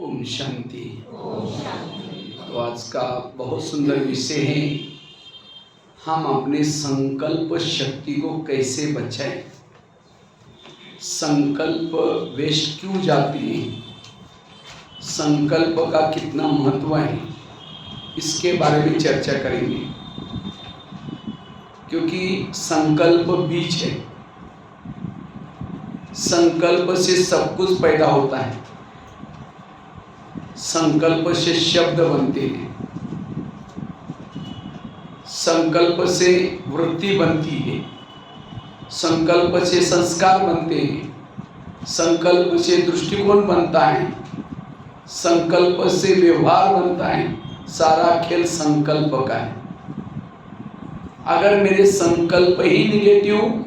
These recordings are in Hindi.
ओम शांति। तो आज का बहुत सुंदर विषय है, हम अपने संकल्प शक्ति को कैसे बचाएं। संकल्प वेस्ट क्यों जाती है, संकल्प का कितना महत्व है, इसके बारे में चर्चा करेंगे। क्योंकि संकल्प बीज है, संकल्प से सब कुछ पैदा होता है, संकल्प से शब्द बनते हैं, संकल्प से वृत्ति बनती है, संकल्प से संस्कार बनते हैं, संकल्प से दृष्टिकोण बनता है, संकल्प से व्यवहार बनता है। सारा खेल संकल्प का है। अगर मेरे संकल्प ही निगेटिव,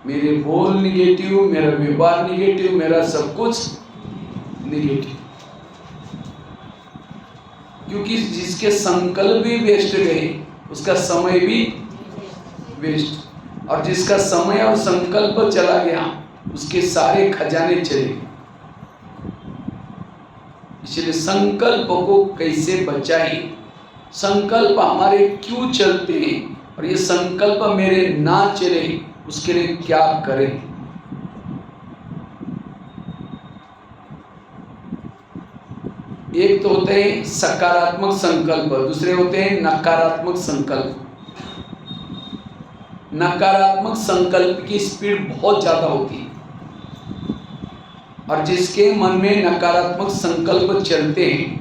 मेरे बोल निगेटिव, मेरा व्यवहार निगेटिव, मेरा सब कुछ निगेटिव, क्योंकि जिसके संकल्प भी वेस्ट गए उसका समय भी वेस्ट, और जिसका समय और संकल्प चला गया उसके सारे खजाने चले गए। इसलिए संकल्प को कैसे बचाएं, संकल्प हमारे क्यों चलते हैं, और ये संकल्प मेरे ना चले उसके लिए क्या करें। एक तो होते हैं सकारात्मक संकल्प, दूसरे होते हैं नकारात्मक संकल्प। नकारात्मक संकल्प की स्पीड बहुत ज्यादा होती है, और जिसके मन में नकारात्मक संकल्प चलते हैं,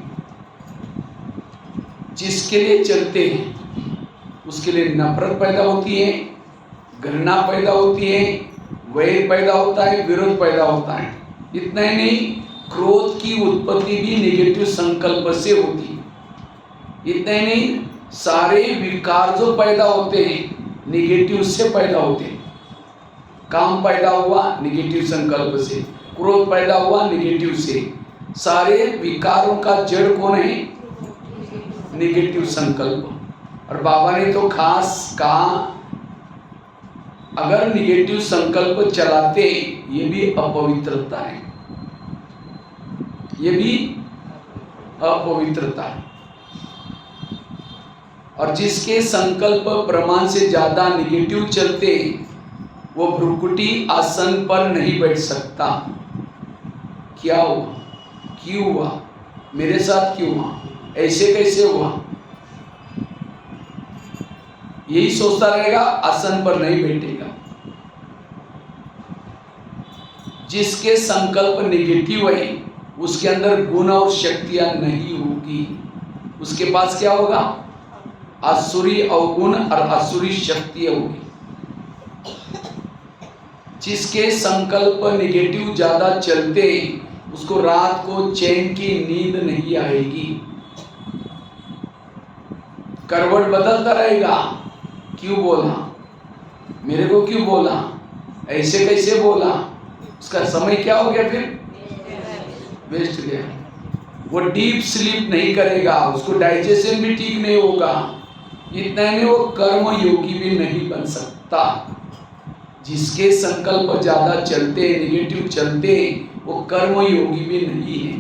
जिसके लिए चलते हैं, उसके लिए नफरत पैदा होती है, घृणा पैदा होती है, वैर पैदा होता है, विरोध पैदा होता है। इतना ही नहीं, क्रोध की उत्पत्ति भी नेगेटिव संकल्प से होती है। इतना ही नहीं, सारे विकार जो पैदा होते हैं नेगेटिव से पैदा होते हैं। काम पैदा हुआ नेगेटिव संकल्प से, क्रोध पैदा हुआ नेगेटिव से। सारे विकारों का जड़ कौन है? नेगेटिव संकल्प। और बाबा ने तो खास कहा, अगर नेगेटिव संकल्प चलाते ये भी अपवित्रता है, ये भी अपवित्रता है। और जिसके संकल्प प्रमाण से ज्यादा निगेटिव चलते वो भ्रुकुटी आसन पर नहीं बैठ सकता। क्या हुआ, क्यों हुआ, मेरे साथ क्यों हुआ, ऐसे कैसे हुआ, यही सोचता रहेगा, आसन पर नहीं बैठेगा। जिसके संकल्प नेगेटिव है उसके अंदर गुण और शक्तियां नहीं होगी, उसके पास क्या होगा? आसुरी अवगुण और आसुरी शक्तियां होगी। जिसके संकल्प नेगेटिव ज्यादा चलते उसको रात को चैन की नींद नहीं आएगी, करवट बदलता रहेगा। क्यों बोला, मेरे को क्यों बोला, ऐसे कैसे बोला, उसका समय क्या हो गया, फिर वेस्ट गया। वो डीप स्लीप नहीं करेगा, उसको डाइजेशन भी ठीक नहीं होगा। इतना नहीं, वो कर्म योगी भी नहीं बन सकता। जिसके संकल्प ज्यादा चलते, नेगेटिव चलते, वो कर्म योगी भी नहीं है।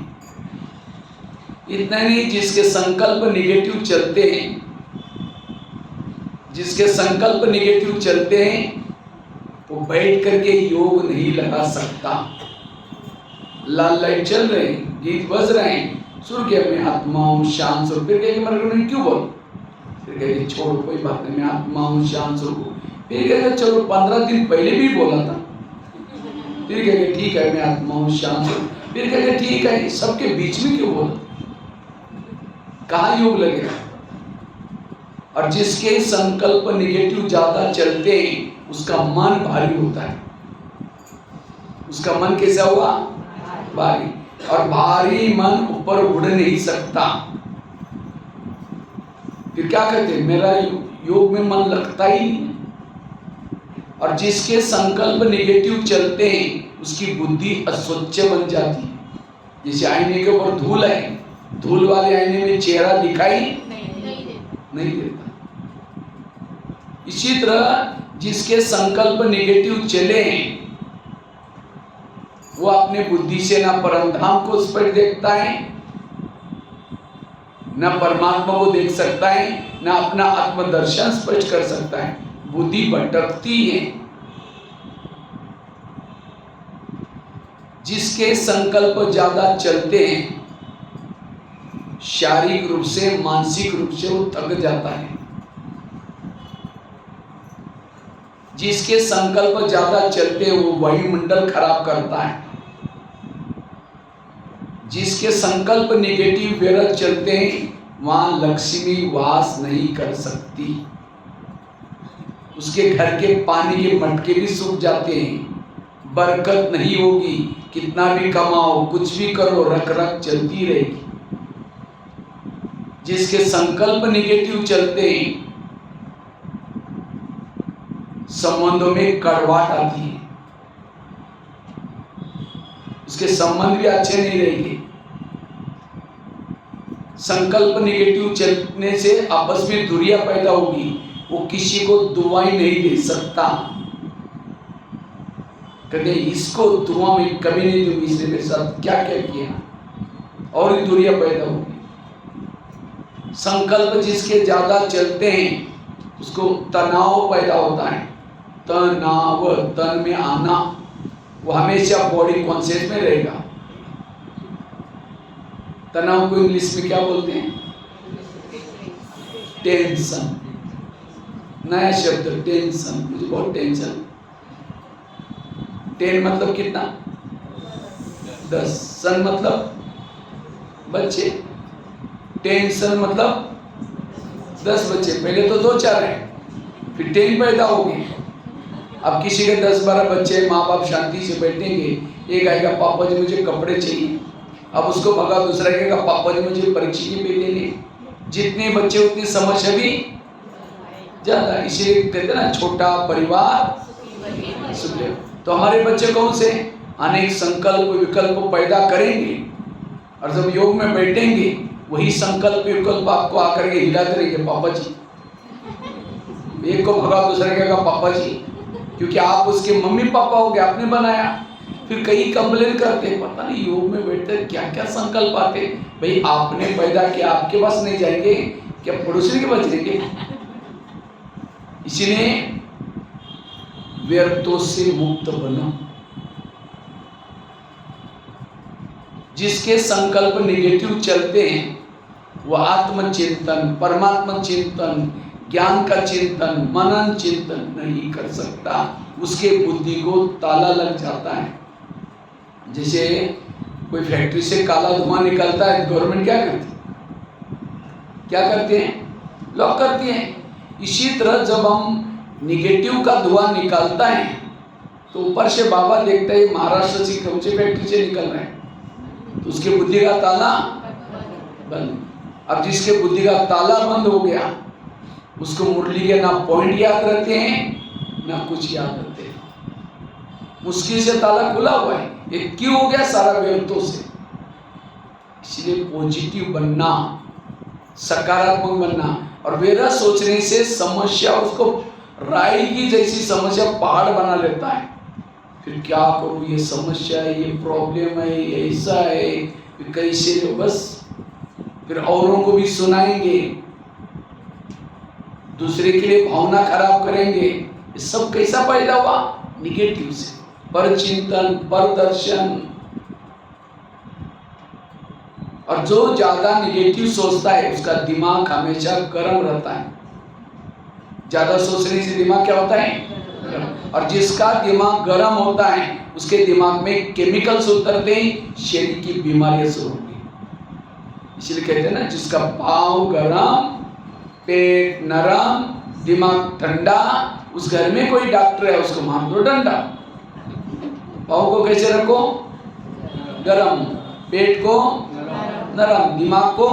इतना नहीं, जिसके संकल्प नेगेटिव चलते हैं, जिसके संकल्प नेगेटिव चलते हैं वो बैठ करके योग नहीं लगा सकता। लाल लाइट चल रहे, गीत बज रहे हैं, सुर गया मैं आत्मा हूँ शांत स्वरूप, फिर कहेंगे मेरे क्यों बोल, फिर कहेंगे छोड़ो कोई बात नहीं, मैं आत्मा हूँ शांत स्वरूप। फिर कहेंगे चलो 15 दिन पहले भी बोला था, फिर कहेंगे ठीक है मैं आत्मा हूँ शांत स्वरूप, फिर कहेंगे ठीक है, सबके बीच में क्यों बोला, कहाँ योग लगेगा। और जिसके संकल्प नेगेटिव ज्यादा चलते हैं उसका मन भारी होता है। उसका मन कैसा हुआ? भारी। और भारी मन ऊपर उड़ नहीं सकता। फिर क्या कहते हैं, मेरा योग में मन लगता ही नहीं। और जिसके संकल्प नेगेटिव चलते हैं उसकी बुद्धि अस्वच्छ बन जाती है। जैसे आईने के ऊपर धूल है, धूल वाले आईने में चेहरा दिखाई नहीं देता। इसी तरह जिसके संकल्प नेगेटिव चले वो अपने बुद्धि से ना परम धाम को स्पष्ट देखता है न परमात्मा को देख सकता है, न अपना आत्मदर्शन स्पष्ट कर सकता है, बुद्धि भटकती है। जिसके संकल्प ज्यादा चलते हैं, शारीरिक रूप से मानसिक रूप से वो थक जाता है। जिसके संकल्प ज्यादा चलते हैं वो वायुमंडल खराब करता है। जिसके संकल्प निगेटिव व्यर्थ चलते हैं वहां लक्ष्मी वास नहीं कर सकती। उसके घर के पानी के मटके भी सूख जाते हैं, बरकत नहीं होगी। कितना भी कमाओ, कुछ भी करो, रख रख चलती रहेगी। जिसके संकल्प निगेटिव चलते हैं संबंधों में कड़वाहट आती है, उसके संबंध भी अच्छे नहीं रहेंगे। संकल्प निगेटिव चलने से आपस में दूरियां पैदा होगी। वो किसी को दुआएं नहीं दे सकता। कहते इसको दुआ में कभी नहीं दूंगी, इसने मेरे साथ क्या क्या किया, और ही दूरियां पैदा होगी। संकल्प जिसके ज्यादा चलते हैं उसको तनाव पैदा होता है। तनाव, तन में आना, वो हमेशा बॉडी कॉन्शियस में रहेगा। तनाव को इंग्लिश में क्या बोलते हैं? टेंशन। नया शब्द टेंशन, मुझे बहुत टेंशन। 10 मतलब कितना? 10। सन मतलब बच्चे। टेंशन मतलब 10 बच्चे। पहले तो 2-4 है, फिर 10 पैदा होगी। अब किसी के 10-12 बच्चे, माँ बाप शांति से बैठेंगे। एक आएगा पापा जी मुझे कपड़े चाहिए, अब उसको भगा दूसरा कहेगा पापा जी मुझे परीक्षा की पे लेने। जितने बच्चे उतनी समस्या भी ज्यादा। इसीलिए कहते ना छोटा परिवार सुख। तो हमारे बच्चे कौन से अनेक संकल्प विकल्प पैदा करेंगे, और जब योग में बैठेंगे वही संकल्प विकल्प आपको आकर के हिलाते रहेंगे। पापा जी, एक को भगा दूसरा कहेगा पापा जी, क्योंकि आप उसके मम्मी पापा हो गए, आपने बनाया। फिर कई कंप्लेन करते, पता नहीं योग में बैठते क्या क्या संकल्प आते। भाई आपने पैदा किया, आपके पास नहीं जाएंगे क्या पड़ोसी के पास जाएंगे? इसलिए व्यर्थों से मुक्त बनो। जिसके संकल्प निगेटिव चलते हैं वो आत्मचिंतन, परमात्मा चिंतन, ज्ञान का चिंतन, मनन चिंतन नहीं कर सकता। उसके बुद्धि को ताला लग जाता है। जैसे कोई फैक्ट्री से काला धुआं निकलता है, गवर्नमेंट क्या करती है? क्या करते हैं? लॉक करती है। इसी तरह जब हम निगेटिव का धुआं निकालता है तो ऊपर से बाबा देखता है महाराष्ट्र से कौन सी फैक्ट्री से निकल रहा है, तो उसके बुद्धि का ताला बंद। अब जिसके बुद्धि का ताला बंद हो गया उसको मुरली के ना पॉइंट याद रहते हैं ना कुछ याद रहते हैं। मुश्किल से ताला खुला हुआ है। ये क्यों हो गया? सारा व्यर्थों से। इसलिए पॉजिटिव बनना, सकारात्मक बनना। और वेरा सोचने से समस्या उसको राई की जैसी समस्या पहाड़ बना लेता है। फिर क्या करूं, ये समस्या है, ये प्रॉब्लम है, ये ऐसा है, फिर कैसे, बस फिर औरों को भी सुनाएंगे, दूसरे के लिए भावना खराब करेंगे। ये सब कैसा पैदा हुआ? निगेटिव से। पर चिंतन, पर दर्शन। और जो ज्यादा निगेटिव सोचता है उसका दिमाग हमेशा गर्म रहता है। ज्यादा सोचने से दिमाग क्या होता है? और जिसका दिमाग गर्म होता है उसके दिमाग में केमिकल्स उतरते हैं, शरीर की बीमारियां शुरू होती हैं। इसलिए कहते हैं ना, जिसका पाँव गर्म, पेट नरम, दिमाग ठंडा, उस घर में कोई डॉक्टर है उसको मार दो डंडा। पाँव को कैसे रखो? गरम, पेट को नरम, दिमाग को।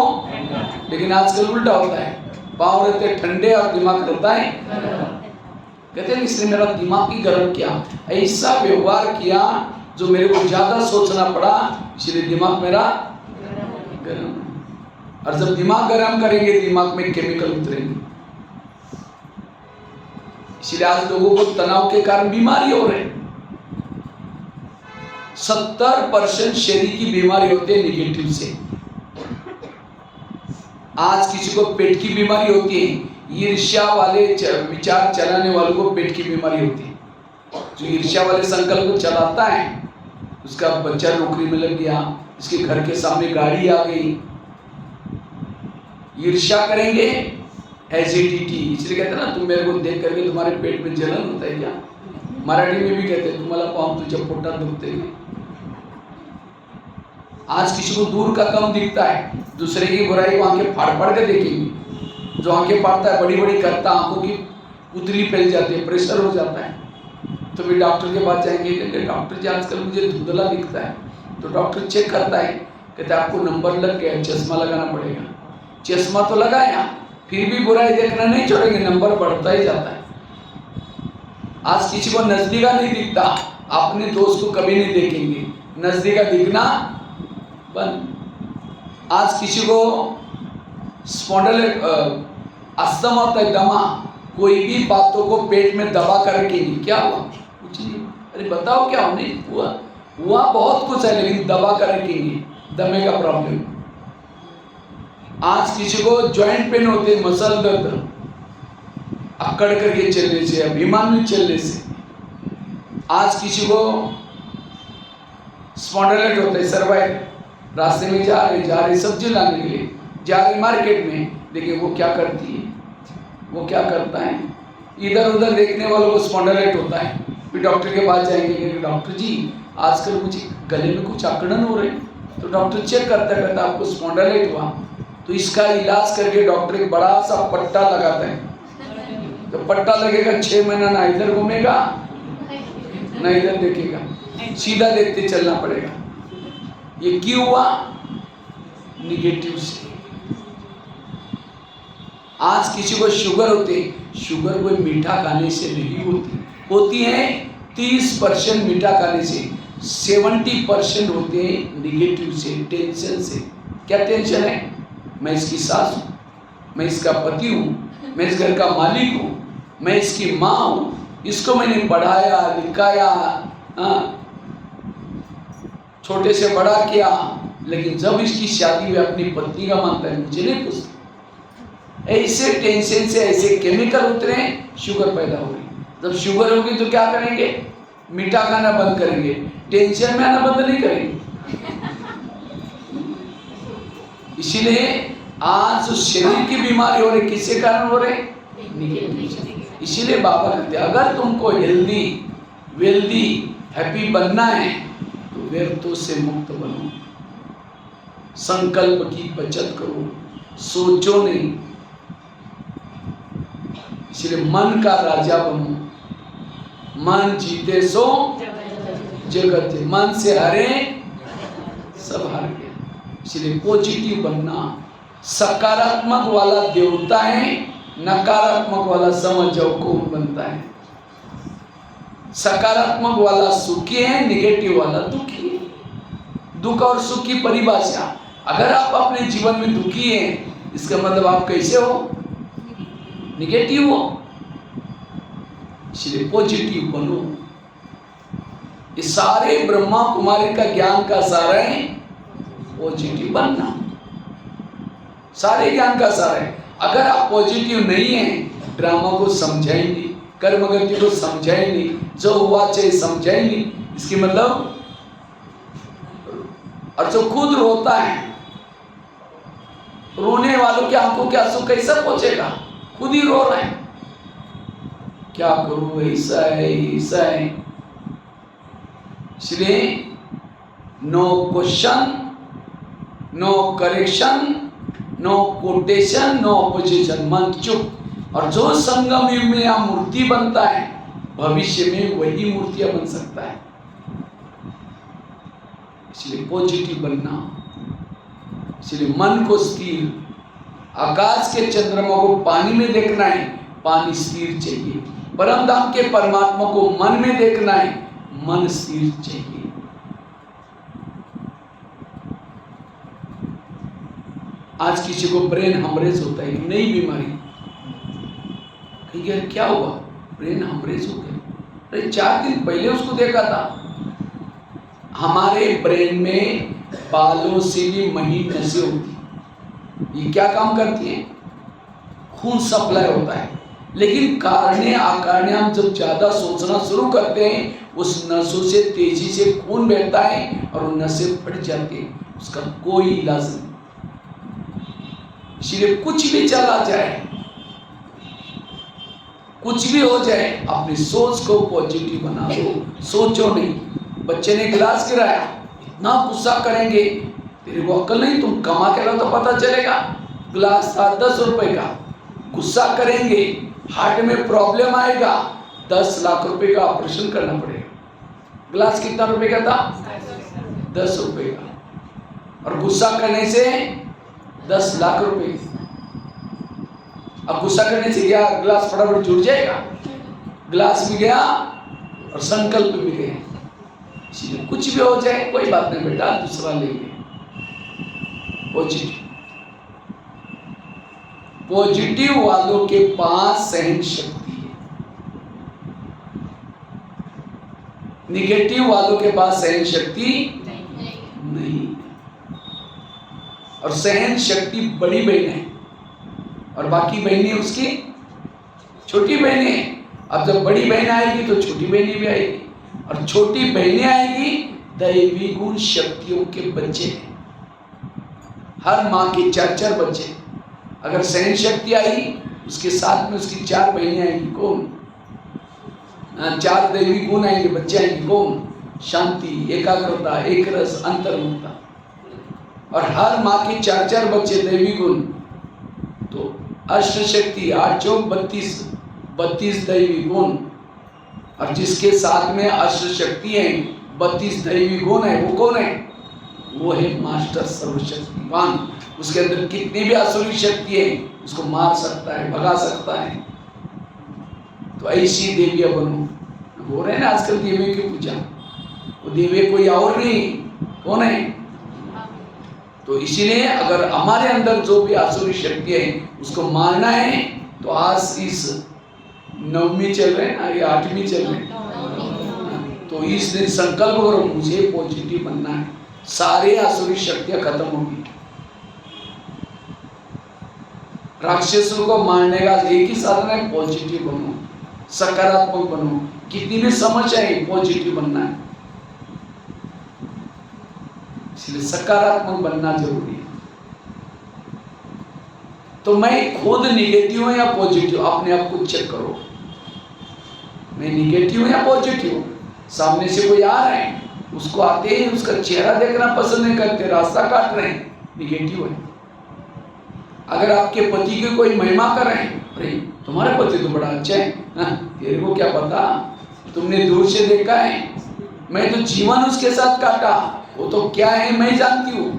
लेकिन आजकल उल्टा होता है, पाँव रहते ठंडे और दिमाग रहता है। कहते हैं इसने मेरा दिमाग ही गर्म किया, ऐसा व्यवहार किया जो मेरे को ज्यादा सोचना पड़ा, इसलिए दिमाग मेरा गर्म। और जब दिमाग गर्म करेंगे दिमाग में केमिकल उतरेंगे। इसलिए आज लोगों को तनाव के कारण बीमारी हो रहे हैं। 70% शरीर की बीमारी होती है निगेटिव से। आज किसी को पेट की बीमारी होती है, ईर्ष्या वाले विचार चलाने वालों को पेट की बीमारी होती है। जो ईर्ष्या वाले संकल्प को चलाता है, उसका बच्चा नौकरी में लग गया, इसके घर के सामने गाड़ी आ गई। ईर्ष्या करेंगे, एसिडिटी, इसलिए कहते हैं ना, तुम मेरे को देख करके तुम्हारे पेट में जलन होता है क्या? मराठी में भी कहते हैं तुम्हाला पाहून तुझ्या पोटात दुखते हैं। आज किसी को दूर का कम दिखता है, दूसरे की बुराई को आंखें फाड़ फाड़ के देखेंगे। जो आंखें फाड़ता है, बड़ी बड़ी करता, आंखों की पुतली फैल जाती है, प्रेशर हो जाता है। तो फिर डॉक्टर के पास जाएंगे, कहते डॉक्टर जी आजकल मुझे धुंधला दिखता है। तो डॉक्टर चेक करता है, कहते आपको नंबर लग गया, चश्मा लगाना पड़ेगा। चश्मा तो लगाया, फिर भी बुराई देखना नहीं छोड़ेंगे, नंबर बढ़ता ही जाता है। आज किसी को नजदीका नहीं दिखता, अपने दोस्त को कभी नहीं देखेंगे, नजदीका दिखना बंद। आज किसी को स्पॉन्डिलाइटिस अस्थमा होता है, दमा, कोई भी बातों को पेट में दबा कर रखेंगे, क्या हुआ? कुछ नहीं। अरे बताओ क्या नहीं हुआ? हुआ बहुत कुछ है, लेकिन दबा कर रखेंगे, दमे का प्रॉब्लम। आज किसी को जॉइंट पेन होते, मसल दर्द, अकड़ करके चलने से, अभिमान में चलने से। आज किसी को स्पॉन्डिलाइटिस होता है, सर्वाइकल, रास्ते में जा रहे सब्जी लाने के लिए जा रहे मार्केट में, देखिए वो क्या करती है, वो क्या करता है, इधर उधर देखने वालों को स्पॉन्डिलाइटिस होता है। फिर डॉक्टर के पास जाएंगे कि डॉक्टर जी आजकल मुझे गले में कुछ अकड़न हो रही। तो डॉक्टर चेक करता आपको स्पॉन्डिलाइटिस हुआ। तो इसका इलाज करके डॉक्टर एक बड़ा सा पट्टा लगाता है। तो पट्टा लगेगा, 6 महीना ना इधर घूमेगा ना इधर देखेगा, सीधा देखते चलना पड़ेगा। ये क्यों हुआ? निगेटिव से। आज किसी को शुगर होती, शुगर कोई मीठा खाने से नहीं होती है 30% मीठा खाने से, 70% होते हैं निगेटिव से, टेंशन से। क्या टेंशन है? मैं इसकी सास हूँ, मैं इसका पति हूँ, मैं इस घर का मालिक हूँ, मैं इसकी माँ हूँ, इसको मैंने पढ़ाया लिखाया, छोटे से बड़ा किया, लेकिन जब इसकी शादी में अपनी पत्नी का मानता है, मुझे नहीं पूछता। ऐसे टेंशन से ऐसे केमिकल उतरे, शुगर पैदा हो गई। जब शुगर होगी तो क्या करेंगे? मीठा खाना बंद करेंगे, टेंशन में आना बंद नहीं करेंगे। इसीलिए आज शरीर की बीमारी हो रही, किसके कारण हो रहे? निगेटिव। इसीलिए बाबा कहते हैं अगर तुमको हेल्दी वेल्दी हैप्पी बनना है तो व्यर्थों से मुक्त बनो, संकल्प की बचत करो, सोचो नहीं। इसलिए मन का राजा बनो, मन जीते सो जगत जीते, मन से हारे सब हार गए। इसलिए पॉजिटिव बनना, सकारात्मक वाला देवता है, नकारात्मक वाला समझो कौन बनता है। सकारात्मक वाला सुखी है, निगेटिव वाला दुखी है। दुख और सुख की परिभाषा, अगर आप अपने जीवन में दुखी हैं, इसका मतलब आप कैसे हो? निगेटिव हो। इसलिए पॉजिटिव बनो। ये सारे ब्रह्मा कुमारी का ज्ञान का सार है पॉजिटिव बनना, सारे ज्ञान का सार है। अगर आप पॉजिटिव नहीं हैं, ड्रामा को समझाएंगे, कर्मगति को समझाएंगे, जो हुआ चाहिए समझाएंगे, इसकी मतलब। और जो खुद रोता है, रोने वालों की आंखों के आंसू कैसे पहुंचेगा? खुद ही रो रहे हैं, क्या करूं, ऐसा है ऐसा है। इसलिए no question, no correction, no quotation, no opposition, मन चुप। और जो संगम युग में यहाँ मूर्ति बनता है, भविष्य में वही मूर्तियां बन सकता है। इसलिए पॉजिटिव बनना, इसलिए मन को स्थिर, आकाश के चंद्रमा को पानी में देखना है, पानी स्थिर चाहिए। परम धाम के परमात्मा को मन में देखना है, मन स्थिर चाहिए। आज किसी को ब्रेन हेमरेज होता है, नई बीमारी, यार क्या हुआ? ब्रेन हेमरेज हो गया। अरे 4 दिन पहले उसको देखा था। हमारे ब्रेन में बालों से भी महीन नसें होती, ये क्या काम करती है? खून सप्लाई होता है। लेकिन कारणे अकारणे हम जब ज्यादा सोचना शुरू करते हैं, उस नसों से तेजी से खून बहता है और नसें फट जाती है, उसका कोई इलाज नहीं। इसलिए कुछ भी चला जाए, कुछ भी हो जाए, अपनी सोच को पॉजिटिव बना दो। सोचो नहीं। बच्चे ने गिलास गिराया, इतना गुस्सा करेंगे, तेरे को अक्ल नहीं, तुम कमा के लाओ तो पता चलेगा। गिलास था 10 रुपए का, गुस्सा करेंगे, हार्ट में प्रॉब्लम आएगा, 10 लाख रुपए का ऑपरेशन करना पड़ेगा। गिलास कितना रुपए का था? 10 रुपए का, और गुस्सा करने से 10 लाख रुपए। अब गुस्सा करने से क्या गिलास फटाफट जुड़ जाएगा? गिलास भी गया और संकल्प भी गए। इसलिए कुछ भी हो जाए कोई बात नहीं बेटा, दूसरा लेंगे। पॉजिटिव पॉजिटिव वालों के पास सहन शक्ति है, निगेटिव वालों के पास सहन शक्ति नहीं। और सहन शक्ति बड़ी बहन है और बाकी बहनें उसकी छोटी बहनें हैं। अब जब बड़ी बहन आएगी तो छोटी बहनें भी आएगी, और छोटी बहनें आएगी दैवी गुण शक्तियों के बच्चे हैं। हर माँ के 4-4 बच्चे। अगर सहन शक्ति आई, उसके साथ में उसकी 4 बहनें आएंगी, कौन? 4 दैवी गुण आएंगे, बच्चे आएंगे, कौन? शांति, एकाग्रता, एक रस, अंतर्मुखता। और हर माँ के 4-4 बच्चे दैवी गुण, तो अष्ट शक्ति 8 चौक 32 दैवी गुण। और जिसके साथ में अष्ट शक्ति है, 32 दैवी गुण है, वो कौन है? वो है मास्टर सर्वशक्तिवान। उसके अंदर कितनी भी आसुरी शक्ति है, उसको मार सकता है, भगा सकता है। तो ऐसी देवियां बनो। हो रहे हैं ना आजकल देवियों की पूजा, वो देवी कोई और नहीं, कौन है? तो इसीलिए अगर हमारे अंदर जो भी आसुरी शक्ति है उसको मारना है, तो आज इस 9वीं चल रहे हैं ना, ये 8वीं चल रहे हैं, तो इस दिन संकल्प करो मुझे पॉजिटिव बनना है, सारे आसुरी शक्तियां खत्म होगी। राक्षसों को मारने का एक ही साधन है, पॉजिटिव बनो, सकारात्मक बनो। कितनी भी समस्या है, पॉजिटिव बनना है। इसलिए सकारात्मक बनना जरूरी है। तो मैं खुद निगेटिव हूं या पॉजिटिव, अपने आप को चेक करो। मैं निगेटिव हूं या पॉजिटिव? सामने से कोई आ रहा है, उसको आते ही उसका चेहरा देखना पसंद नहीं करते, रास्ता काट रहे हैं, निगेटिव है। अगर आपके पति की कोई महिमा कर रहे हैं, अरे तुम्हारा पति तो बड़ा अच्छा है, तेरे को क्या पता, तुमने दूर से देखा है, मैं तो जीवन उसके साथ काटा, वो तो क्या है मैं जानती हूँ।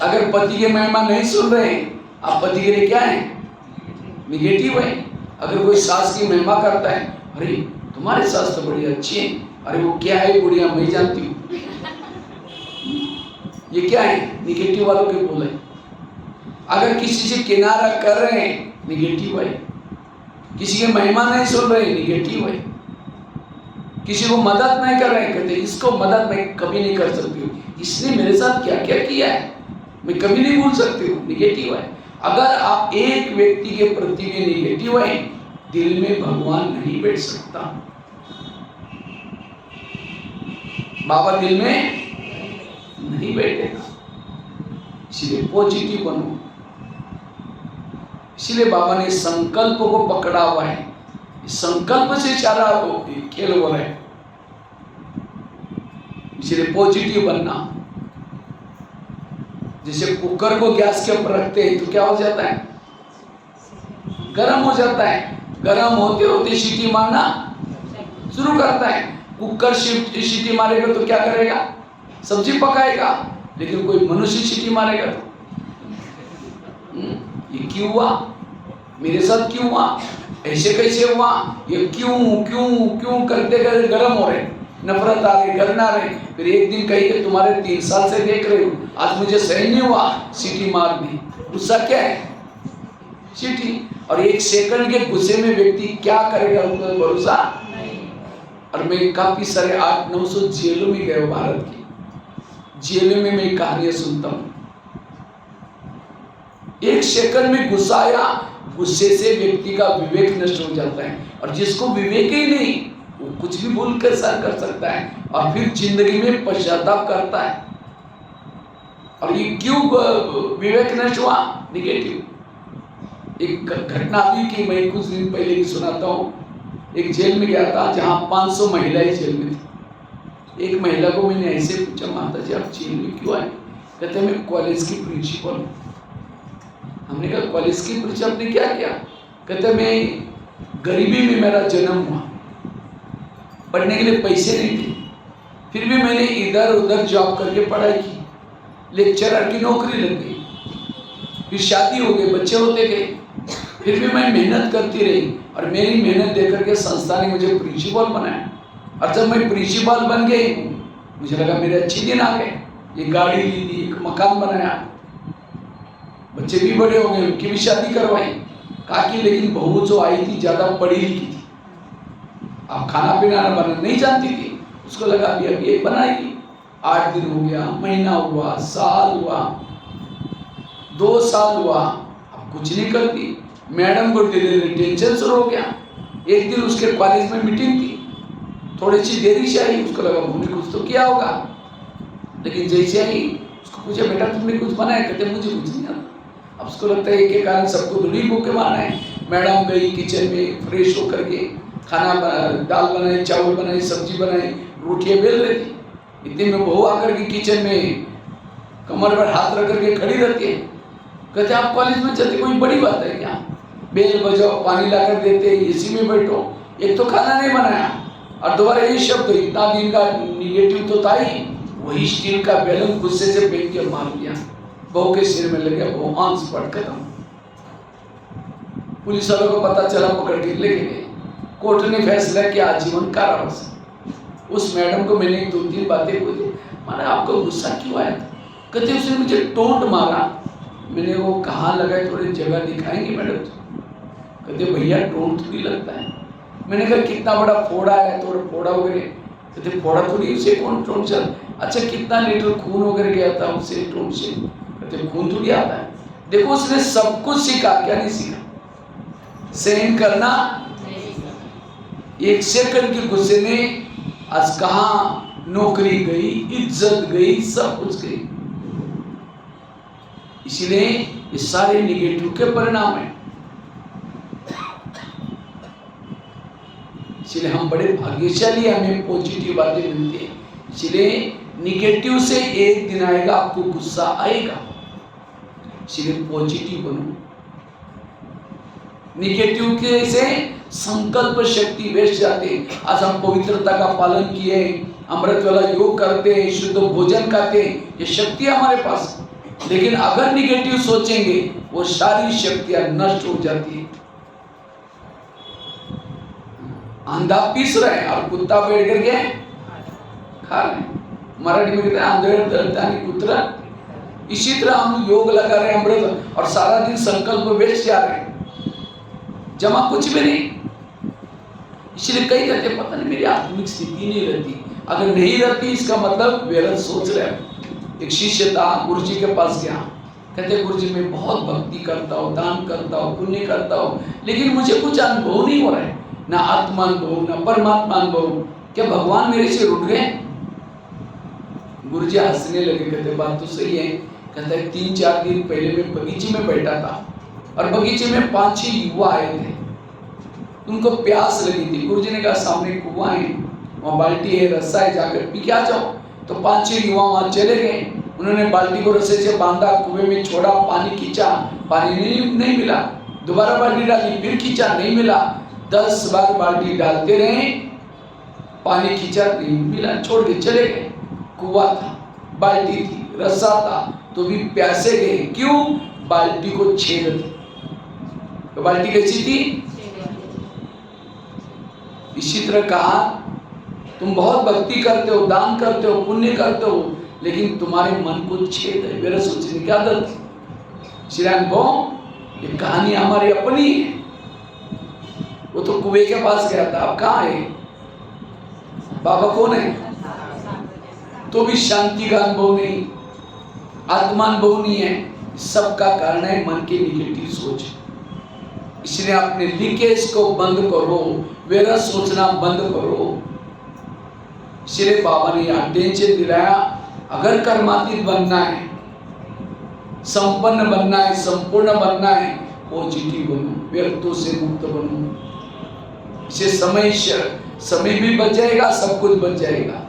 अगर पति की महिमा नहीं सुन रहे, आप पति के लिए क्या है? निगेटिव है। अगर कोई सास की महिमा करता है, अरे तुम्हारी सास तो बड़ी अच्छी है, अरे वो क्या है बुढ़िया मैं जानती हूँ, ये क्या है? निगेटिव वालों के बोल है। अगर किसी से किनारा कर रहे हैं, निगेटिव है। किसी की महिमा नहीं सुन रहे, निगेटिव है। किसी को मदद नहीं कर रहे हैं, कहते इसको मदद मैं कभी नहीं कर सकती हूँ, इसने मेरे साथ क्या क्या किया है मैं कभी नहीं भूल सकती हूँ, निगेटिव है। अगर आप एक व्यक्ति के प्रति भी निगेटिव है, दिल में भगवान नहीं बैठ सकता। बाबा दिल में नहीं बैठेगा। इसलिए पॉजिटिव बनो। इसलिए बाबा ने संकल्प को पकड़ा हुआ है, संकल्प से सारा खेल हो रहा है। इसलिए पॉजिटिव बनना। जैसे कुकर को गैस के ऊपर रखते हैं तो क्या हो जाता है? गर्म हो जाता है। गर्म होते होते सीटी मारना शुरू करता है। कुकर सीटी मारेगा तो क्या करेगा? सब्जी पकाएगा। लेकिन कोई मनुष्य सीटी मारेगा तो ये क्यों हुआ? मेरे साथ क्यों हुआ? ऐसे कैसे हुआ? ये क्यों क्यों क्यों करते करते गर्म हो रहे, नफरत आ रही, घृणा आ रही। फिर एक दिन कहिए तुम्हारे 3 साल से देख रहे हो, आज मुझे सहन नहीं हुआ, सीटी मार दी। गुस्सा क्या है? सीटी। और 1 सेकंड के गुस्से में व्यक्ति क्या करेगा, उनको भरोसा नहीं। और मैं काफी सारे 800-900 जेलों में गए, भारत की जेलों में मैं कहानियां सुनता हूँ। एक सेकंड में गुस्सा आया, गुस्से से व्यक्ति का विवेक नष्ट हो जाता है, और जिसको विवेक ही नहीं वो कुछ भी भूल कर सकता है और फिर जिंदगी में पश्चाताप करता है। और ये क्यों विवेक नष्ट हुआ? निगेटिव। एक घटना अभी की मैं कुछ दिन पहले ही सुनाता हूँ। एक जेल में गया था जहाँ 500 महिलाएं जेल में थी। एक महिला को मैंने ऐसे पूछा, माता जी आप जेल में क्यों आए? कहते मैं कॉलेज की प्रिंसिपल हूँ। हमने कहा कॉलेज की प्रिंसिपल ने क्या किया? कहते मैं गरीबी में मेरा जन्म हुआ, पढ़ने के लिए पैसे नहीं थे, फिर भी मैंने इधर उधर जॉब करके पढ़ाई की, लेक्चरर की नौकरी लग गई, फिर शादी हो गई, बच्चे होते गए, फिर भी मैं मेहनत करती रही और मेरी मेहनत देख करके संस्था ने मुझे प्रिंसिपल बनाया। और जब मैं प्रिंसिपल बन गई मुझे लगा मेरे अच्छे दिन आ गए, ये गाड़ी ली थी, एक मकान बनाया, बच्चे भी बड़े हो गए, उनकी भी शादी करवाई। कहा कि लेकिन बहू जो आई थी ज़्यादा पढ़ी लिखी थी, अब खाना पीना बनाना नहीं जानती थी, उसको लगा अभी अब ये बनाएगी। 8 दिन हो गया, महीना हुआ, साल हुआ, 2 साल हुआ, अब कुछ नहीं करती। मैडम को टेंशन शुरू हो गया। एक दिन उसके कॉलेज में मीटिंग थी, थोड़ी सी देरी से आई, उसको लगा उन्होंने कुछ तो किया होगा, लेकिन जैसे आई उसको पूछा बेटा तुमने कुछ बनाया? कहते मुझे कुछ नहीं आता। अब उसको लगता है के कारण सबको धुली भूखे मारना है। मैडम गई किचन में, फ्रेश होकर के खाना दाल बनाई, चावल बनाई, सब्जी बनाई, रोटियां बेल रही थी। इतने में बहू आकर के किचन में कमर पर हाथ रख करके खड़ी रहती है। कहते आप कॉलेज में चलते कोई बड़ी बात है क्या? बेल बजाओ, पानी ला कर देते, एसी में बैठो, एक तो खाना नहीं बनाया और दोबारा ये शब्द, इतना दिन का निगेटिव तो था ही। वही स्टील का बैलून गुस्से से फेंक के मार दिया, बहू के सिर में लग गया, वो आंस पड़ खत्म। पुलिस वालों को पता चला, पकड़ के लेके गए। कोर्ट ने फैसला किया आजीवन कारावास। उस मैडम को मैंने 2-3 बातें बोली, माना आपको गुस्सा क्यों आया था? कहते उसने मुझे टोंट मारा। मैंने वो कहाँ लगा है, थोड़ी जगह दिखाएंगे मैडम? कहते भैया टोंट थोड़ी लगता है। मैंने कहा कितना बड़ा फोड़ा है, थोड़ा फोड़ा वगैरह? कहते फोड़ा थोड़ी, उसे कौन टोंट चल? अच्छा कितना लीटर खून वगैरह गया था उसे टोंट से? कहते खून थोड़ी आता है। देखो उसने सब कुछ सीखा, क्या नहीं सीखा? सहन करना। 1 सेकंड के गुस्से में आज कहाँ नौकरी गई, इज्जत गई, सब कुछ गई। इसलिए ये सारे निगेटिव के परिणाम हैं। इसलिए हम बड़े भाग्यशाली, हमें पॉजिटिव बातें मिलती है। इसलिए निगेटिव से एक दिन आएगा आपको गुस्सा आएगा, इसलिए पॉजिटिव बनो। निगेटिव के से संकल्प शक्ति वेस्ट जाते। आज हम पवित्रता का पालन किए, अमृत वाला योग करते हैं, शुद्ध भोजन खाते हैं, ये शक्ति हमारे पास। लेकिन अगर निगेटिव सोचेंगे वो सारी शक्तियां नष्ट हो जाती है। अंधा पीस रहे और कुत्ता बैठ करके खा रहे। मराठी में कहते हैं आंधळ दळतानी कुत्रा। इसी तरह हम योग लगा रहे हैं अमृत, और सारा दिन संकल्प वेस्ट जा रहे हैं, जमा कुछ भी नहीं। इसलिए कई कहते पता नहीं मेरी आत्मिक स्थिति नहीं रहती। अगर नहीं रहती इसका मतलब व्यर्थ सोच रहे हैं। एक शिष्य था, गुरु जी के पास गया, कहते गुरु जी मैं बहुत भक्ति करता हूँ, दान करता हूँ, पुण्य करता हूँ, लेकिन मुझे कुछ अनुभव नहीं हो रहा है, ना आत्मा अनुभव ना परमात्मा अनुभव। क्या भगवान मेरे से रुठ गए? गुरु जी हंसने लगे, कहते बात तो सही है। कहता है 3-4 दिन पहले मैं बगीचे में बैठा था और बगीचे में 5-6 युवा आए थे, उनको प्यास लगी थी। गुरु जी ने कहा सामने कुआं है, वहाँ बाल्टी है, रस्सा है, जाकर पी के आ जाओ। तो 5-6 युवा वहाँ चले गए। उन्होंने बाल्टी को रस्से से बांधा, कुएं में छोड़ा, पानी खींचा, पानी नहीं मिला। दोबारा बाल्टी डाली, फिर खींचा, नहीं मिला। 10 बार बाल्टी डालते रहे, पानी खींचा, नहीं मिला, छोड़ के चले गए। कुआं था, बाल्टी थी, रस्सा था, तो भी प्यासे गए। क्यों? बाल्टी को छेद थी। तो बाल्टी कैसी थी? इसी तरह कहा तुम बहुत भक्ति करते हो, दान करते हो, पुण्य करते हो, लेकिन तुम्हारे मन को छेद है, मेरा सोचने की आदत। श्रीराम को ये कहानी हमारी अपनी है। वो तो कुएं के पास गया था, अब कहाँ है? बाबा कौन है? तो भी शांति का अनुभव नहीं, आत्मा अनुभव नहीं है। सबका कारण है मन की निगेटिव सोच। इसलिए अपने लीकेज को बंद करो, व्यर्थ सोचना बंद करो। इसलिए बाबा ने यहाँ टेंशन दिलाया, अगर कर्मातीत बनना है, संपन्न बनना है, संपूर्ण बनना है, पॉजिटिव बनो, व्यर्थों से मुक्त बनो। इसे समय भी बच जाएगा, सब कुछ बच जाएगा।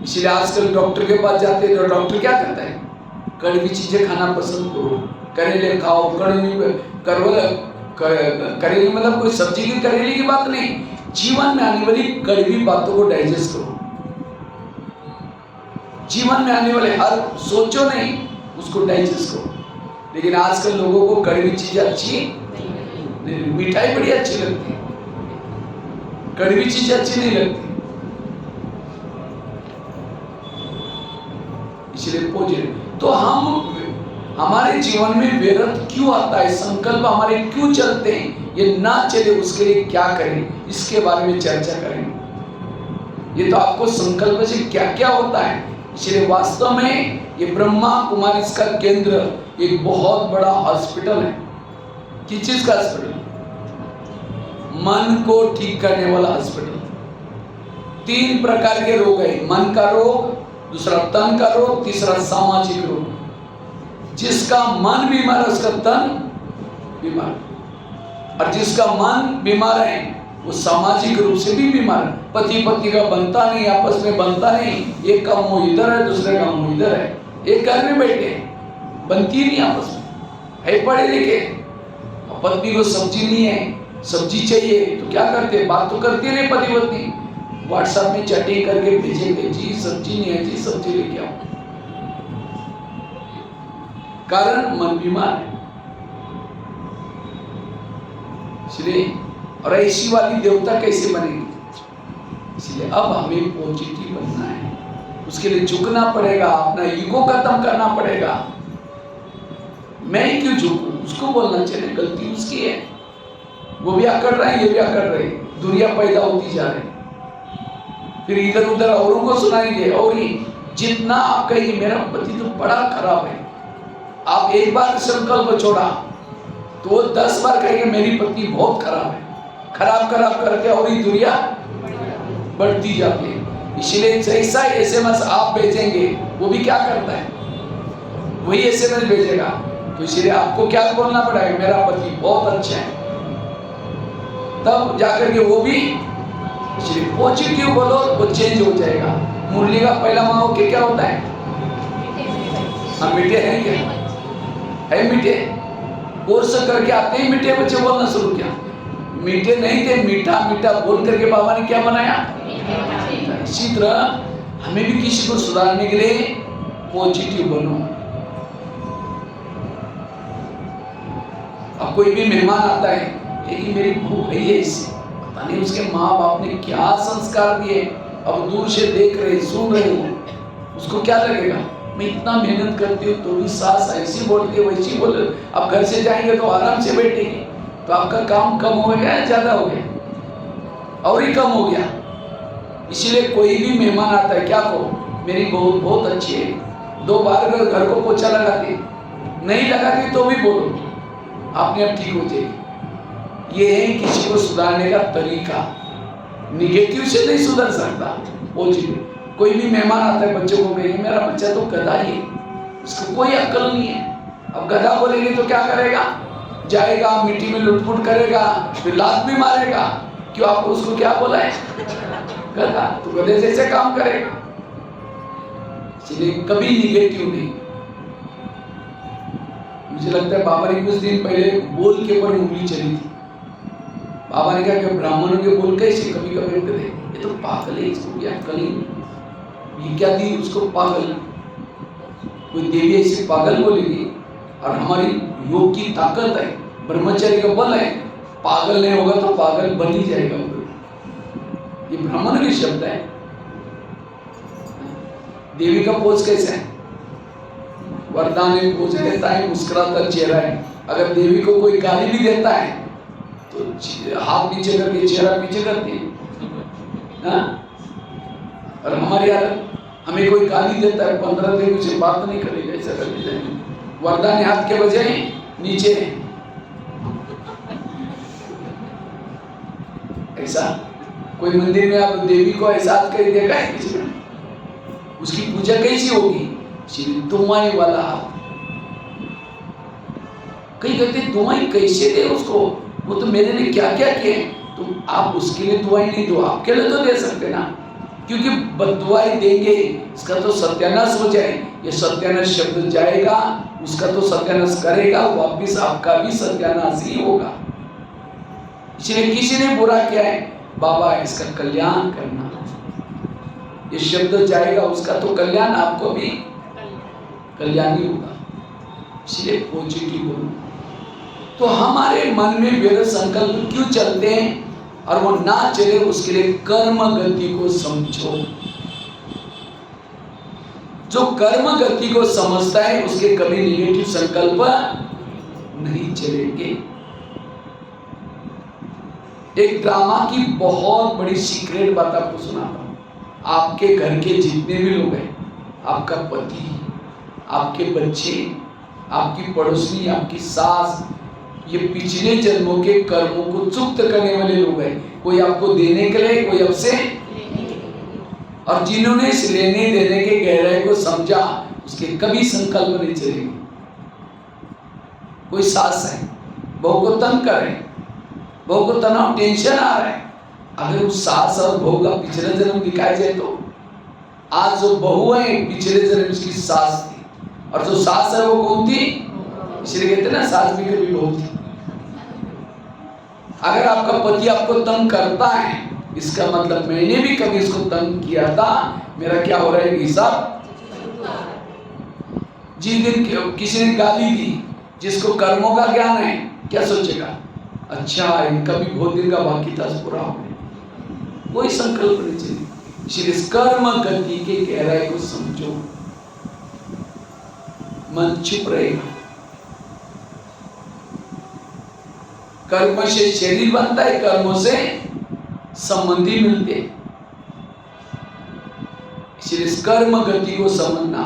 इसलिए आजकल डॉक्टर के पास जाते हैं तो डॉक्टर क्या करता है, कड़वी चीजें खाना पसंद करो, करेले खाओ, करेले मतलब कोई सब्जी की करेले की बात नहीं, जीवन में आने वाली कड़वी बातों को डाइजेस्ट करो। जीवन में आने वाले हर सोचो नहीं, उसको डाइजेस्ट करो। लेकिन आजकल लोगों को कड़वी चीजें अच्छी नहीं, मिठाई बड़ी अच्छी लगती है, कड़वी चीजें अच्छी नहीं लगती। इसलिए पॉजिटिव तो हमारे जीवन में व्यर्थ क्यों आता है, संकल्प हमारे क्यों चलते हैं, ये ना चले उसके लिए क्या करें, इसके बारे में चर्चा करेंगे। ये तो आपको संकल्प से क्या क्या होता है। इसलिए वास्तव में ये ब्रह्मा कुमारी का केंद्र एक बहुत बड़ा हॉस्पिटल है। किस चीज का हॉस्पिटल? मन को ठीक करने वाला हॉस्पिटल। 3 प्रकार के रोग है, मन का रोग, दूसरा तन का रोग, तीसरा सामाजिक रोग। जिसका मन बीमार है उसका तन बीमार, और जिसका मन बीमार है वो सामाजिक रूप से भी बीमार है। पति पत्नी का बनता नहीं, आपस में बनता नहीं, एक का मुंह इधर है, दूसरे का मुंह इधर है, एक घर में बैठे बनती नहीं आपस में, है पढ़े लिखे, पत्नी को सब्जी नहीं है, सब्जी चाहिए तो क्या करते, बात तो करती नहीं पति पत्नी, व्हाट्सएप में चैटिंग करके भेजेंगे, जी सब्जी नहीं है, जी सब्जी लेके आओ। कारण मन बीमार है। इसलिए और ऐसी वाली देवता कैसे बनेगी? इसलिए अब हमें पॉजिटिव बनना है, उसके लिए झुकना पड़ेगा, अपना ईगो खत्म करना पड़ेगा। मैं क्यों झुकूं? उसको बोलना चाहिए, गलती उसकी है, वो भी अकड़ रहा है, ये भी अकड़ रहे, दुनिया पैदा होती जा रही, फिर इधर उधर औरों को सुनाएंगे। और ही जितना आप कहेंगे मेरा पति तो बड़ा खराब है, आप एक बार संकल्प छोड़ा तो वो 10 बार कहेंगे मेरी पत्नी बहुत खराब है, खराब करके और ही दुनिया बढ़ती जाती है। इसलिए जैसा एसएमएस आप भेजेंगे वो भी क्या करता है, वही एसएमएस भेजेगा। तो इसलिए आपको क्या बोलना पड़ेगा, मेरा पति बहुत अच्छा है, तब जाकर के वो भी इसलिए पॉजिटिव बोलो, वो चेंज हो जाएगा। मुरली का पहला माँ के क्या होता है, हम मीठे हैं क्या, है मीठे, कोर्स करके आते ही मीठे बच्चे बोलना शुरू किया, मीठे नहीं थे, मीठा मीठा बोल करके बाबा ने क्या बनाया। इसी तरह हमें भी किसी को सुधारने के लिए पॉजिटिव बनो। अब कोई भी मेहमान आता है, लेकिन मेरी भूख है ऐसी, पता नहीं उसके माँ बाप ने क्या संस्कार दिए, अब दूर से देख रहे सुन रहे हो, उसको क्या लगेगा, मैं इतना मेहनत करती हूँ तो भी सास ऐसी बोलती है वैसी बोल। अब घर से जाएंगे तो आराम से बैठेंगे, तो आपका काम कम हो गया या ज्यादा हो गया, और ही कम हो गया। इसलिए कोई भी मेहमान आता है क्या कहो, मेरी बहू बहुत अच्छी है, 2 बार घर को पोछा लगाती, नहीं लगाती तो भी बोलो, आपने अब ठीक हो जाएगी। ये है किसी को सुधारने का तरीका, निगेटिव से नहीं सुधर सकता, पॉजिटिव। कोई भी मेहमान आता है, बच्चों को कहेंगे मेरा बच्चा तो गधा ही है, उसको कोई अक्ल नहीं है। अब गधा बोलेंगे तो क्या करेगा, जाएगा मिट्टी में लुटपुट करेगा, फिर लात भी मारेगा, क्यों आपको उसको क्या बोला है, गधा, तो गधे जैसे काम करेगा। इसलिए कभी निगेटिव नहीं। मुझे लगता है बाबा ने कुछ दिन पहले बोल के ऊपर उंगली चली थी। बाबा ने कहा कि ब्राह्मणों के बोल कैसे कभी कभी उठते थे, ये तो पागल है, इसको क्या अक्ल ही नहीं, ये क्या दी उसको पागल। कोई देवी ऐसे पागल बोलेगी, और हमारी योग की ताकत है, ब्रह्मचर्य का बल है, पागल नहीं होगा तो पागल बन ही जाएगा। ये ब्राह्मण के शब्द है। देवी का पोज कैसे है, वरदान पोज देता है, मुस्कुराता चेहरा है। अगर देवी को कोई गाली भी देता है तो हाथ नीचे करके चेहरा पीछे करती है। और हमारी हालत हमें कोई गाली देता है 15 दिन उसे बात नहीं करेगा, ऐसा कर देते। वरदान हाथ के बजाय नीचे ऐसा। कोई मंदिर में आप देवी को ऐसा हाथ कर देखा है किसी ने? उसकी पूजा कैसी होगी? श्री दुआई वाला हाथ। कई कहते दुआई कैसे दे उसको, वो तो मेरे लिए क्या क्या किए। तो आप उसके लिए दुआई नहीं दो, आपके लिए तो दे सकते ना, क्योंकि बददुआई देंगे इसका तो सत्यानाश हो जाए। ये सत्यानाश शब्द जाएगा, उसका तो सत्यानाश करेगा, वापिस आपका भी सत्यानाश ही होगा। इसलिए किसी ने बुरा किया है, बाबा इसका कल्याण करना, ये शब्द जाएगा, उसका तो कल्याण, आपको भी कल्याण ही होगा। इसलिए पॉजिटिव बोलो। तो हमारे मन में व्यर्थ संकल्प क्यों चलते हैं और वो ना चले, उसके लिए कर्म गति को समझो। जो कर्म गति को समझता है उसके कभी निगेटिव संकल्प नहीं चलेंगे। एक ड्रामा की बहुत बड़ी सीक्रेट बात आपको सुनाता हूं। आपके घर के जितने भी लोग हैं, आपका पति, आपके बच्चे, आपकी पड़ोसी, आपकी सास, ये पिछले जन्मों के कर्मों को चुक्त करने वाले लोग हैं। कोई आपको देने के लिए, कोई आपसे, और जिन्होंने इस लेने देने के गहराई को समझा उसके कभी संकल्प नहीं चलेंगे। कोई सास है, बहू को तंग कर रहे, बहू को तनाव टेंशन आ रहा है, अगर उस सास और बहू का पिछला जन्म दिखाया जाए तो आज जो बहू है पिछले जन्म उसकी सास थी, और जो सास है वो कौन थी? इसलिए कहते ना सास भी कभी बहू थी। अगर आपका पति आपको तंग करता है, इसका मतलब मैंने भी कभी इसको तंग किया था, मेरा क्या हो रहा है हिसाब। जिस दिन किसी ने गाली दी, जिसको कर्मों का ज्ञान है, क्या सोचेगा? अच्छा इनका भी बहुत दिन का बाकी था, पूरा हो गया। कोई संकल्प नहीं चाहिए। इसलिए कर्म गति के गहराई को समझो, मन चुप रहेगा। कर्म से शरीर बनता है, कर्मों से संबंधी मिलते। इसलिए कर्म गति को समझना।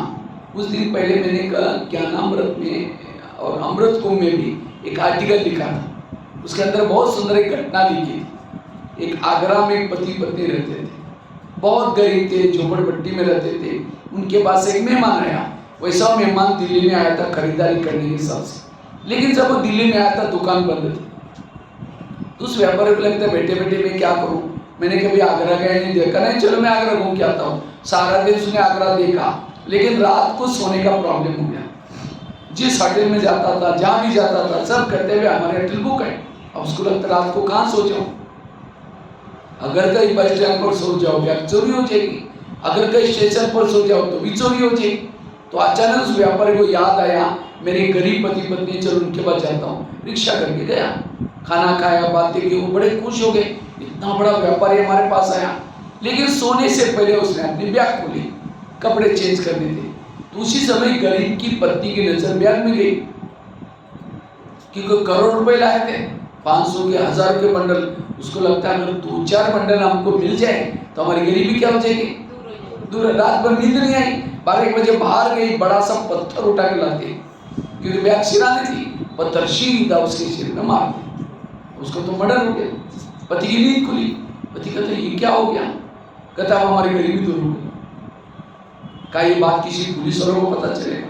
कुछ दिन पहले मैंने कहा ज्ञानामृत में और अमृत कुंभ में भी एक आर्टिकल लिखा था, उसके अंदर बहुत सुंदर एक घटना लिखी थी। एक आगरा में एक पति पत्नी रहते थे, बहुत गरीब थे, झोपड़पट्टी में रहते थे। उनके पास एक मेहमान आया, वैसा मेहमान दिल्ली में आया था खरीदारी करने के हिसाब से, लेकिन जब वो दिल्ली में आया था दुकान बंद थी। तो उस व्यापारी को लगता है बैठे बैठे मैं क्या करूं, मैंने कभी आगरा गया नहीं, देखा नहीं, चलो मैं आगरा घूम के आता हूँ। सारा दिन उसने आगरा देखा, लेकिन रात को सोने का प्रॉब्लम हो गया। जिस होटल में जाता था, जहाँ भी जाता था, सब कहते हुए हमारे होटल बुक है। अब उसको लगता रात को कहाँ सो जाऊँ, अगर कहीं बस स्टैंड पर सो जाओगे चोरी हो जाएगी, अगर कहीं स्टेशन पर सो जाओ तो भी चोरी हो जाएगी। तो अचानक उस व्यापारी को याद आया, मेरे गरीब पति पत्नी, चलो उनके पास जाता हूँ। रिक्शा करके गया, खाना खाया, बातें की, वो बड़े खुश हो गए, इतना बड़ा व्यापारी हमारे पास आया। लेकिन सोने से पहले उसने अपनी बैग खोली, कपड़े चेंज करने थे। तो उसी समय गरीब की पत्नी की नजर बैग में गई, क्योंकि करोड़ रुपए लाए थे, 500 के 1000 के बंडल। उसको लगता है अगर 2-4 बंडल हमको मिल जाए तो हमारी गरीबी क्या हो जाएगी, दूर। रात भर नींद नहीं आई, 12 बजे बाहर गई, बड़ा सा पत्थर उठा के लाते, क्योंकि बैग सिराने थी, पत्थर सीधा उसके सिर में मार दिया। उसको तो मर्डर हो गया। पति की नींद खुली, पति कहते ये क्या हो गया? कहता हमारी गरीबी दूर हो गई। क्या ये बात किसी पुलिस वालों को पता चलेगा?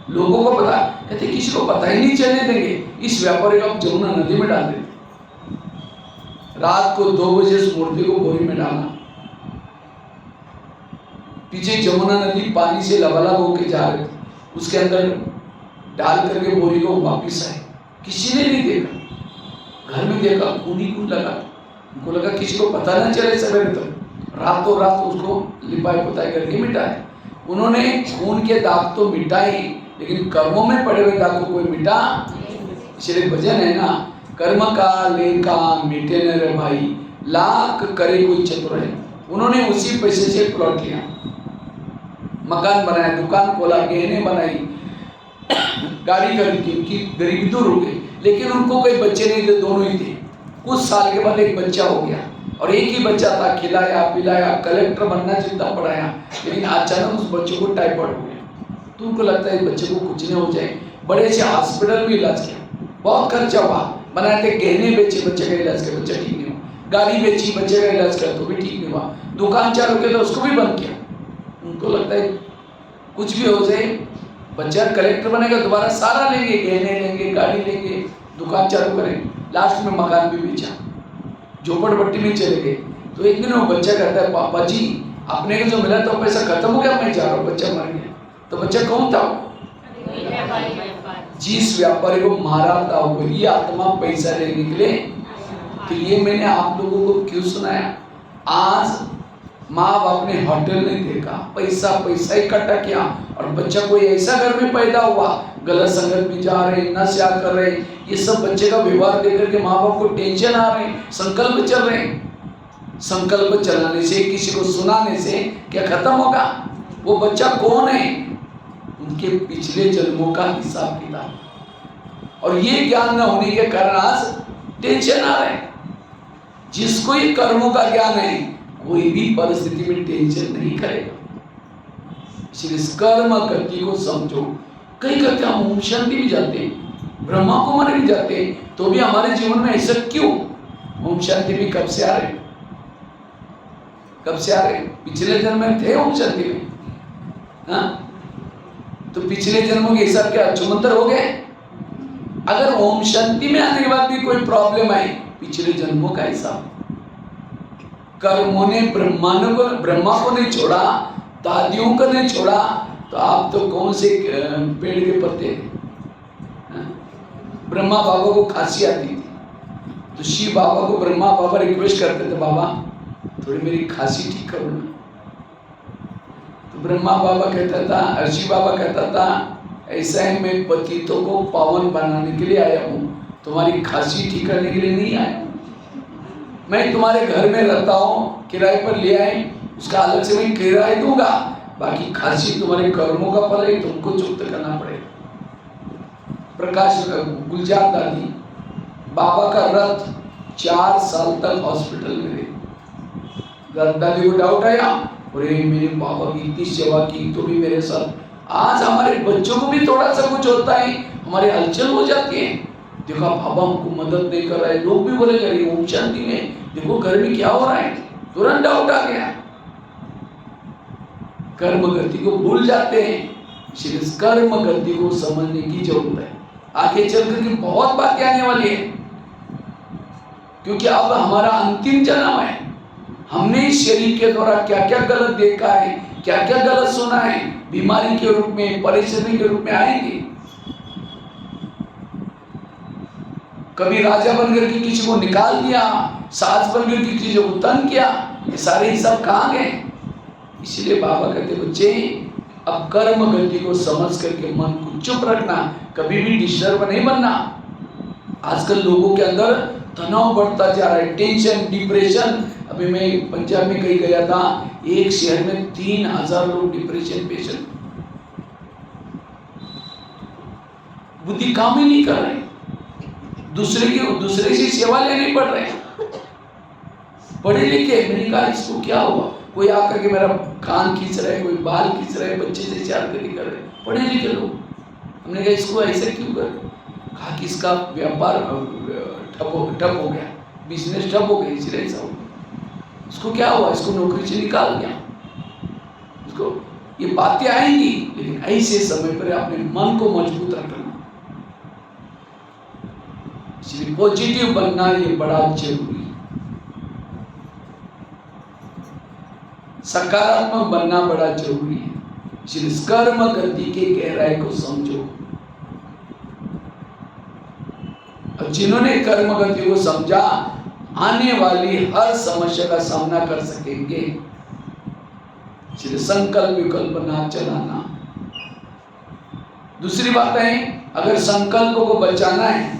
लोगों को पता? कहते किसी को पता ही नहीं चलने देंगे। इस व्यापारी को जमुना नदी में डाल देते। रात को 2 बजे उस मूर्ति को बोरी में डाला, पीछे जमुना नदी पानी से लबालब होके जा रहे थे, उसके अंदर डाल करके बोरी को वापिस आए। किसी ने नहीं देखा, घर में देखा खून ही खून लगा। उनको लगा किसी को पता ना चले सवेरे तक। रातों रात उसको लिपाई पुताई करके मिटाए। उन्होंने खून के दाग तो मिटाए, लेकिन कर्मों में पड़े हुए दाग को कोई मिटा। इसलिए भजन है ना, कर्म का लेखा मिटे न रे भाई, लाख करे कोई चतुर है। उन्होंने उसी पैसे से प्लॉट लिया, मकान बनाया, दुकान खोला, गहने बनाई, गाड़ी खरीदी, उनकी गरीबी दूर हो गई। लेकिन उनको कोई बच्चे नहीं थे, दोनों ही थे। कुछ साल के बाद एक बच्चा हो गया और एक ही बच्चा था, खिलाया पिलाया, कलेक्टर बनना जितना पढ़ाया, लेकिन अचानक उस बच्चे को टाइफाइड हो गया। तो उनको लगता है बच्चे को कुछ नहीं हो जाए, बड़े से हॉस्पिटल में इलाज किया, बहुत खर्चा हुआ, बनाए थे गहने बेचे बच्चे का इलाज किया, बच्चा ठीक नहीं हुआ, गाड़ी बेची बच्चे का इलाज किया तो भी ठीक नहीं हुआ, दुकान चालू किया तो उसको भी बंद किया। उनको लगता है कुछ भी हो जाए, बच्चा कलेक्टर बनेगा, दोबारा सारा लेंगे, गहने लेंगे, गाड़ी लेंगे, दुकान चालू करेंगे, लास्ट में मकान भी बेचा, झोपड़पट्टी में चले गए। तो एक दिन वो बच्चा कहता है, पापा जी आपने को जो मिला तो पैसा खत्म हो गया, मैं जा रहा हूँ, बच्चा मर गया। तो बच्चा कौन था? जिस व्यापारी को मारा था वही आत्मा पैसा लेने के लिए। तो ये मैंने आप लोगों को क्यों सुनाया? आज माँ बाप ने होटल नहीं देखा, पैसा पैसा इकट्ठा किया, और बच्चा कोई ऐसा घर में पैदा हुआ, गलत संगत में जा रहे, नशा कर रहे, ये सब बच्चे का व्यवहार देकर के माँ बाप को टेंशन आ रहे, संकल्प चल रहे। संकल्प चलाने से, किसी को सुनाने से क्या खत्म होगा? वो बच्चा कौन है? उनके पिछले जन्मों का हिसाब किताब, और ये ज्ञान न होने के कारण आज टेंशन आ रहे। जिसको ये कर्मों का ज्ञान है, कोई भी परिस्थिति में टेंशन नहीं करेगा। इसलिए कर्म गति को समझो। कई कहते हम ओम शांति भी जाते हैं, ब्रह्मा कुमारी भी जाते हैं, तो भी हमारे जीवन में ऐसा क्यों? ओम शांति भी कब से आ रहे? कब से आ रहे? पिछले जन्म में थे ओम शांति में? हाँ, तो पिछले जन्मों के हिसाब क्या चुमंतर हो गए? अगर ओम शांति में आने के बाद भी कोई प्रॉब्लम आई, पिछले जन्मों का हिसाब। कर्मों ने ब्रह्मा को नहीं छोड़ा, दादियों को नहीं छोड़ा, तो आप तो कौन से पेड़ के पत्ते? ब्रह्मा बाबा को खांसी आती थी, तो शिव बाबा को ब्रह्मा बाबा रिक्वेस्ट करते थे, बाबा थोड़ी मेरी खांसी ठीक करो ना। तो ब्रह्मा बाबा कहता था, शिव बाबा कहता था, ऐसा है मैं पतितों को पावन बनाने के लिए आया हूँ, तुम्हारी खांसी ठीक करने के लिए नहीं आया हूँ। मैं तुम्हारे घर में रहता हूँ, किराए पर ले आए, उसका अलग से मैं किराया दूंगा, बाकी खांसी तुम्हारे कर्मों का फल है, तुमको चुक्त करना पड़ेगा। प्रकाश गुलजार दादी बाबा का रथ 4 साल तक हॉस्पिटल में रहे। दादी को डाउट आया, अरे मेरे बाबा की इतनी सेवा की तो भी मेरे साथ। आज हमारे बच्चों को भी थोड़ा सा कुछ होता है, हमारे हलचल हो जाती है, देखा बाबा हमको मदद नहीं कर रहा है, लोग भी बोले अरे ओम शांति में देखो घर में क्या हो रहा है, तुरंत डाउट आ गया। कर्म गति को भूल जाते हैं, इसलिए कर्म गति को समझने की जरूरत है। आगे चल करके बहुत बातें आने वाली है, क्योंकि अब हमारा अंतिम जन्म है। हमने इस शरीर के द्वारा क्या क्या गलत देखा है, क्या क्या गलत सुना है, बीमारी के रूप में, परेशानी के रूप में आएंगे। कभी राजा बनकर के किसी को निकाल दिया, सास बनकर के किसी को तंग किया, ये सारे हिसाब कहाँ गए? इसलिए बाबा कहते बच्चे अब कर्म गति को समझ करके मन को चुप रखना, कभी भी डिस्टर्ब नहीं बनना। आजकल लोगों के अंदर तनाव बढ़ता जा रहा है, टेंशन, डिप्रेशन। अभी मैं पंजाब में कहीं गया था, एक शहर में 3000 लोग डिप्रेशन पेशेंट, बुद्धि काम ही नहीं कर रहे, दूसरे से सेवा लेनी पड़ रहे हैं। पढ़े लिखे, मैंने कहा इसको क्या हुआ? कोई आकर के मेरा कान खींच रहा है, कोई बाल खींच रहा है, बच्चे से चार कर रहे, पढ़े लिखे लोग। हमने कहा इसको ऐसे क्यों कर? कहा कि इसका व्यापार ठप हो गया, बिजनेस ठप हो गया, इसलिए ऐसा हो गया। इसको क्या हुआ? इसको नौकरी से निकाल दिया। इसको ये बातें आएंगी, लेकिन ऐसे समय पर अपने मन को मजबूत रखना, इसलिए पॉजिटिव बनना ये बड़ा जरूरी है। सकारात्मक बनना बड़ा जरूरी है। इसलिए कर्म गति के गहराई को समझो, और जिन्होंने कर्म गति को समझा आने वाली हर समस्या का सामना कर सकेंगे। इसलिए संकल्प विकल्प ना चलाना। दूसरी बात है, अगर संकल्प को बचाना है,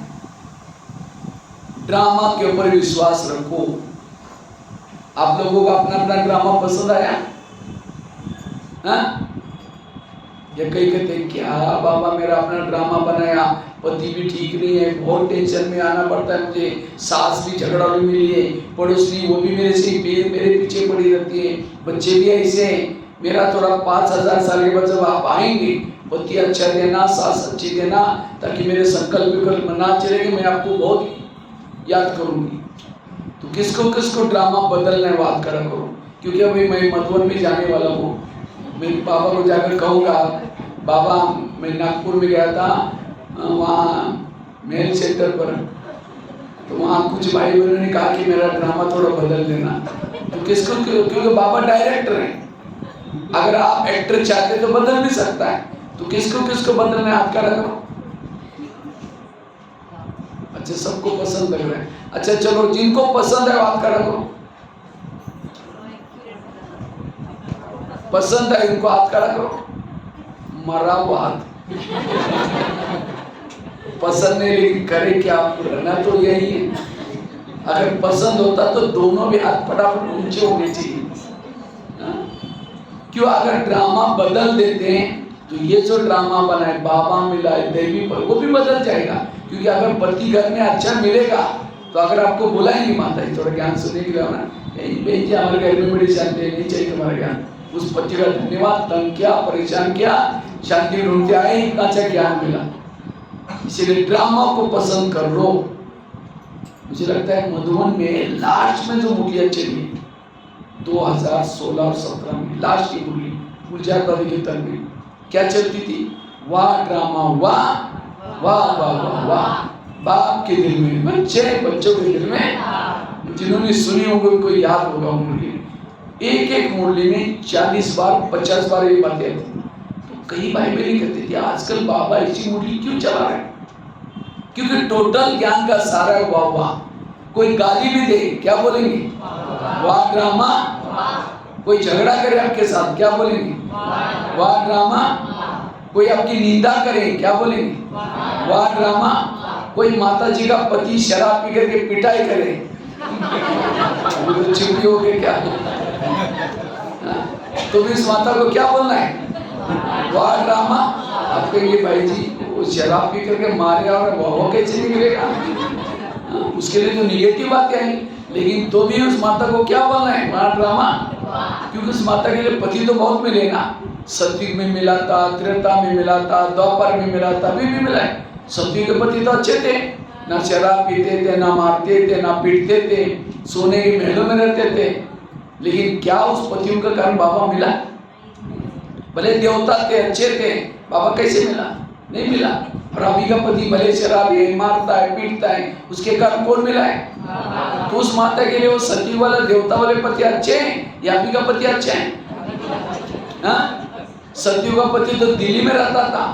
ड्रामा के ऊपर विश्वास रखो। आप लोगों को अपना अपना ड्रामा पसंद आया? हाँ? या कई कहते क्या बाबा मेरा अपना ड्रामा बनाया, पति भी ठीक नहीं है, बहुत टेंशन में आना पड़ता है मुझे, सास भी झगड़ालू मिली है, पड़ोसी वो भी मेरे से मेरे पीछे पड़ी रहती है, बच्चे भी ऐसे हैं, मेरा थोड़ा 5000 साल के बाद जब आप आएंगे पति अच्छा देना, सास अच्छी देना, ताकि मेरे संकल्प विकल्प ना चलेंगे, मैं आपको बहुत याद करूंगी। तो किसको किसको ड्रामा बदलने बात करा करो, क्योंकि अभी मैं मधुबन में जाने वाला हूँ। मैं बाबा को जाकर कहूँगा, बाबा मैं नागपुर में गया था, वहाँ मेल सेंटर पर, तो वहाँ कुछ भाई बहनों ने कहा कि मेरा ड्रामा थोड़ा बदल देना। तो किसको, क्योंकि बाबा डायरेक्टर हैं, अगर आप एक्टर चाहते तो बदल भी सकता है, तो किसको किसको बदलना हाथ खड़ा करो। अच्छा सबको पसंद लग रहा है, अच्छा चलो जिनको पसंद है हाथ खड़ा करो, पसंद है इनको हाथ खड़ा करो। मरा हुआ हाथ पसंद नहीं, लेकिन करे क्या, रहना तो यही है। अगर पसंद होता तो दोनों भी हाथ फटाफट ऊंचे होने चाहिए। क्यों, अगर ड्रामा बदल देते हैं तो ये जो ड्रामा बना है बाबा मिला है देवी पर, वो भी बदल जाएगा। क्योंकि अगर पति घर में अच्छा मिलेगा तो अगर आपको बुलाएंगे माता जी थोड़ा ज्ञान सुनने के लिए ना, बहन जी हमारे घर में बड़ी शांति नहीं चाहिए तुम्हारा ज्ञान, उस पति का धन्यवाद, तंग किया परेशान किया, शांति ढूंढते आए, इतना अच्छा ज्ञान मिला। इसीलिए ड्रामा को पसंद कर लो। मुझे लगता है मधुबन में लास्ट में जो मुरलियां चली 2016 और 17 में लास्ट की मुरली गुलजार दादी के तन में क्या चलती थी, वाह ड्रामा वाह वाह वाह वाह वाह, बाप के दिल में बच्चे, बच्चों के दिल में, जिन्होंने सुनी होगी उनको याद होगा मुरली, एक एक मुरली में 40 बार 50 बार ये बातें आती। तो कई भाई बहन कहते थे आजकल बाबा ऐसी मुरली क्यों चला रहे हैं, क्योंकि टोटल ज्ञान का सारा है वाह वाह। कोई गाली भी दे क्या बोलेंगे, वाह ड्रामा। कोई झगड़ा करे आपके साथ क्या बोलेंगे, वाह ड्रामा। कोई आपकी निंदा करे क्या बोलेंगे, वाह ड्रामा। कोई माता जी का पति शराब पी करके पिटाई करे तो चिपड़ी हो गए क्या, तो भी इस माता को क्या बोलना है, वाह ड्रामा। आप कहेंगे भाई जी वो शराब पी करके मारे और वो कैसे निकलेगा, उसके लिए तो निगेटिव बातें आई, लेकिन तो भी उस माता को क्या बोलना है, वाह ड्रामा। क्योंकि उस माता के लिए पति तो बहुत मिले ना, सतयुग में मिला था, त्रेता में मिला था, द्वापर में मिला था, अभी भी मिला है। सतयुग के पति तो अच्छे थे, ना शराब पीते थे, ना मारते थे, ना पीटते थे, सोने के महलों में रहते थे, लेकिन क्या उस पतियों का कारण बाबा मिला, भले देवता थे अच्छे थे, बाबा कैसे मिला, नहीं मिला। और अभी का पति भले शराबी है, मारता है, पीटता है, उसके कारण कौन मिला है, तो उस माता के लिए वो सती वाला देवता वाले पति अच्छे हैं या अभी का पति अच्छा है, सत्यु का पति तो दिल्ली में रहता था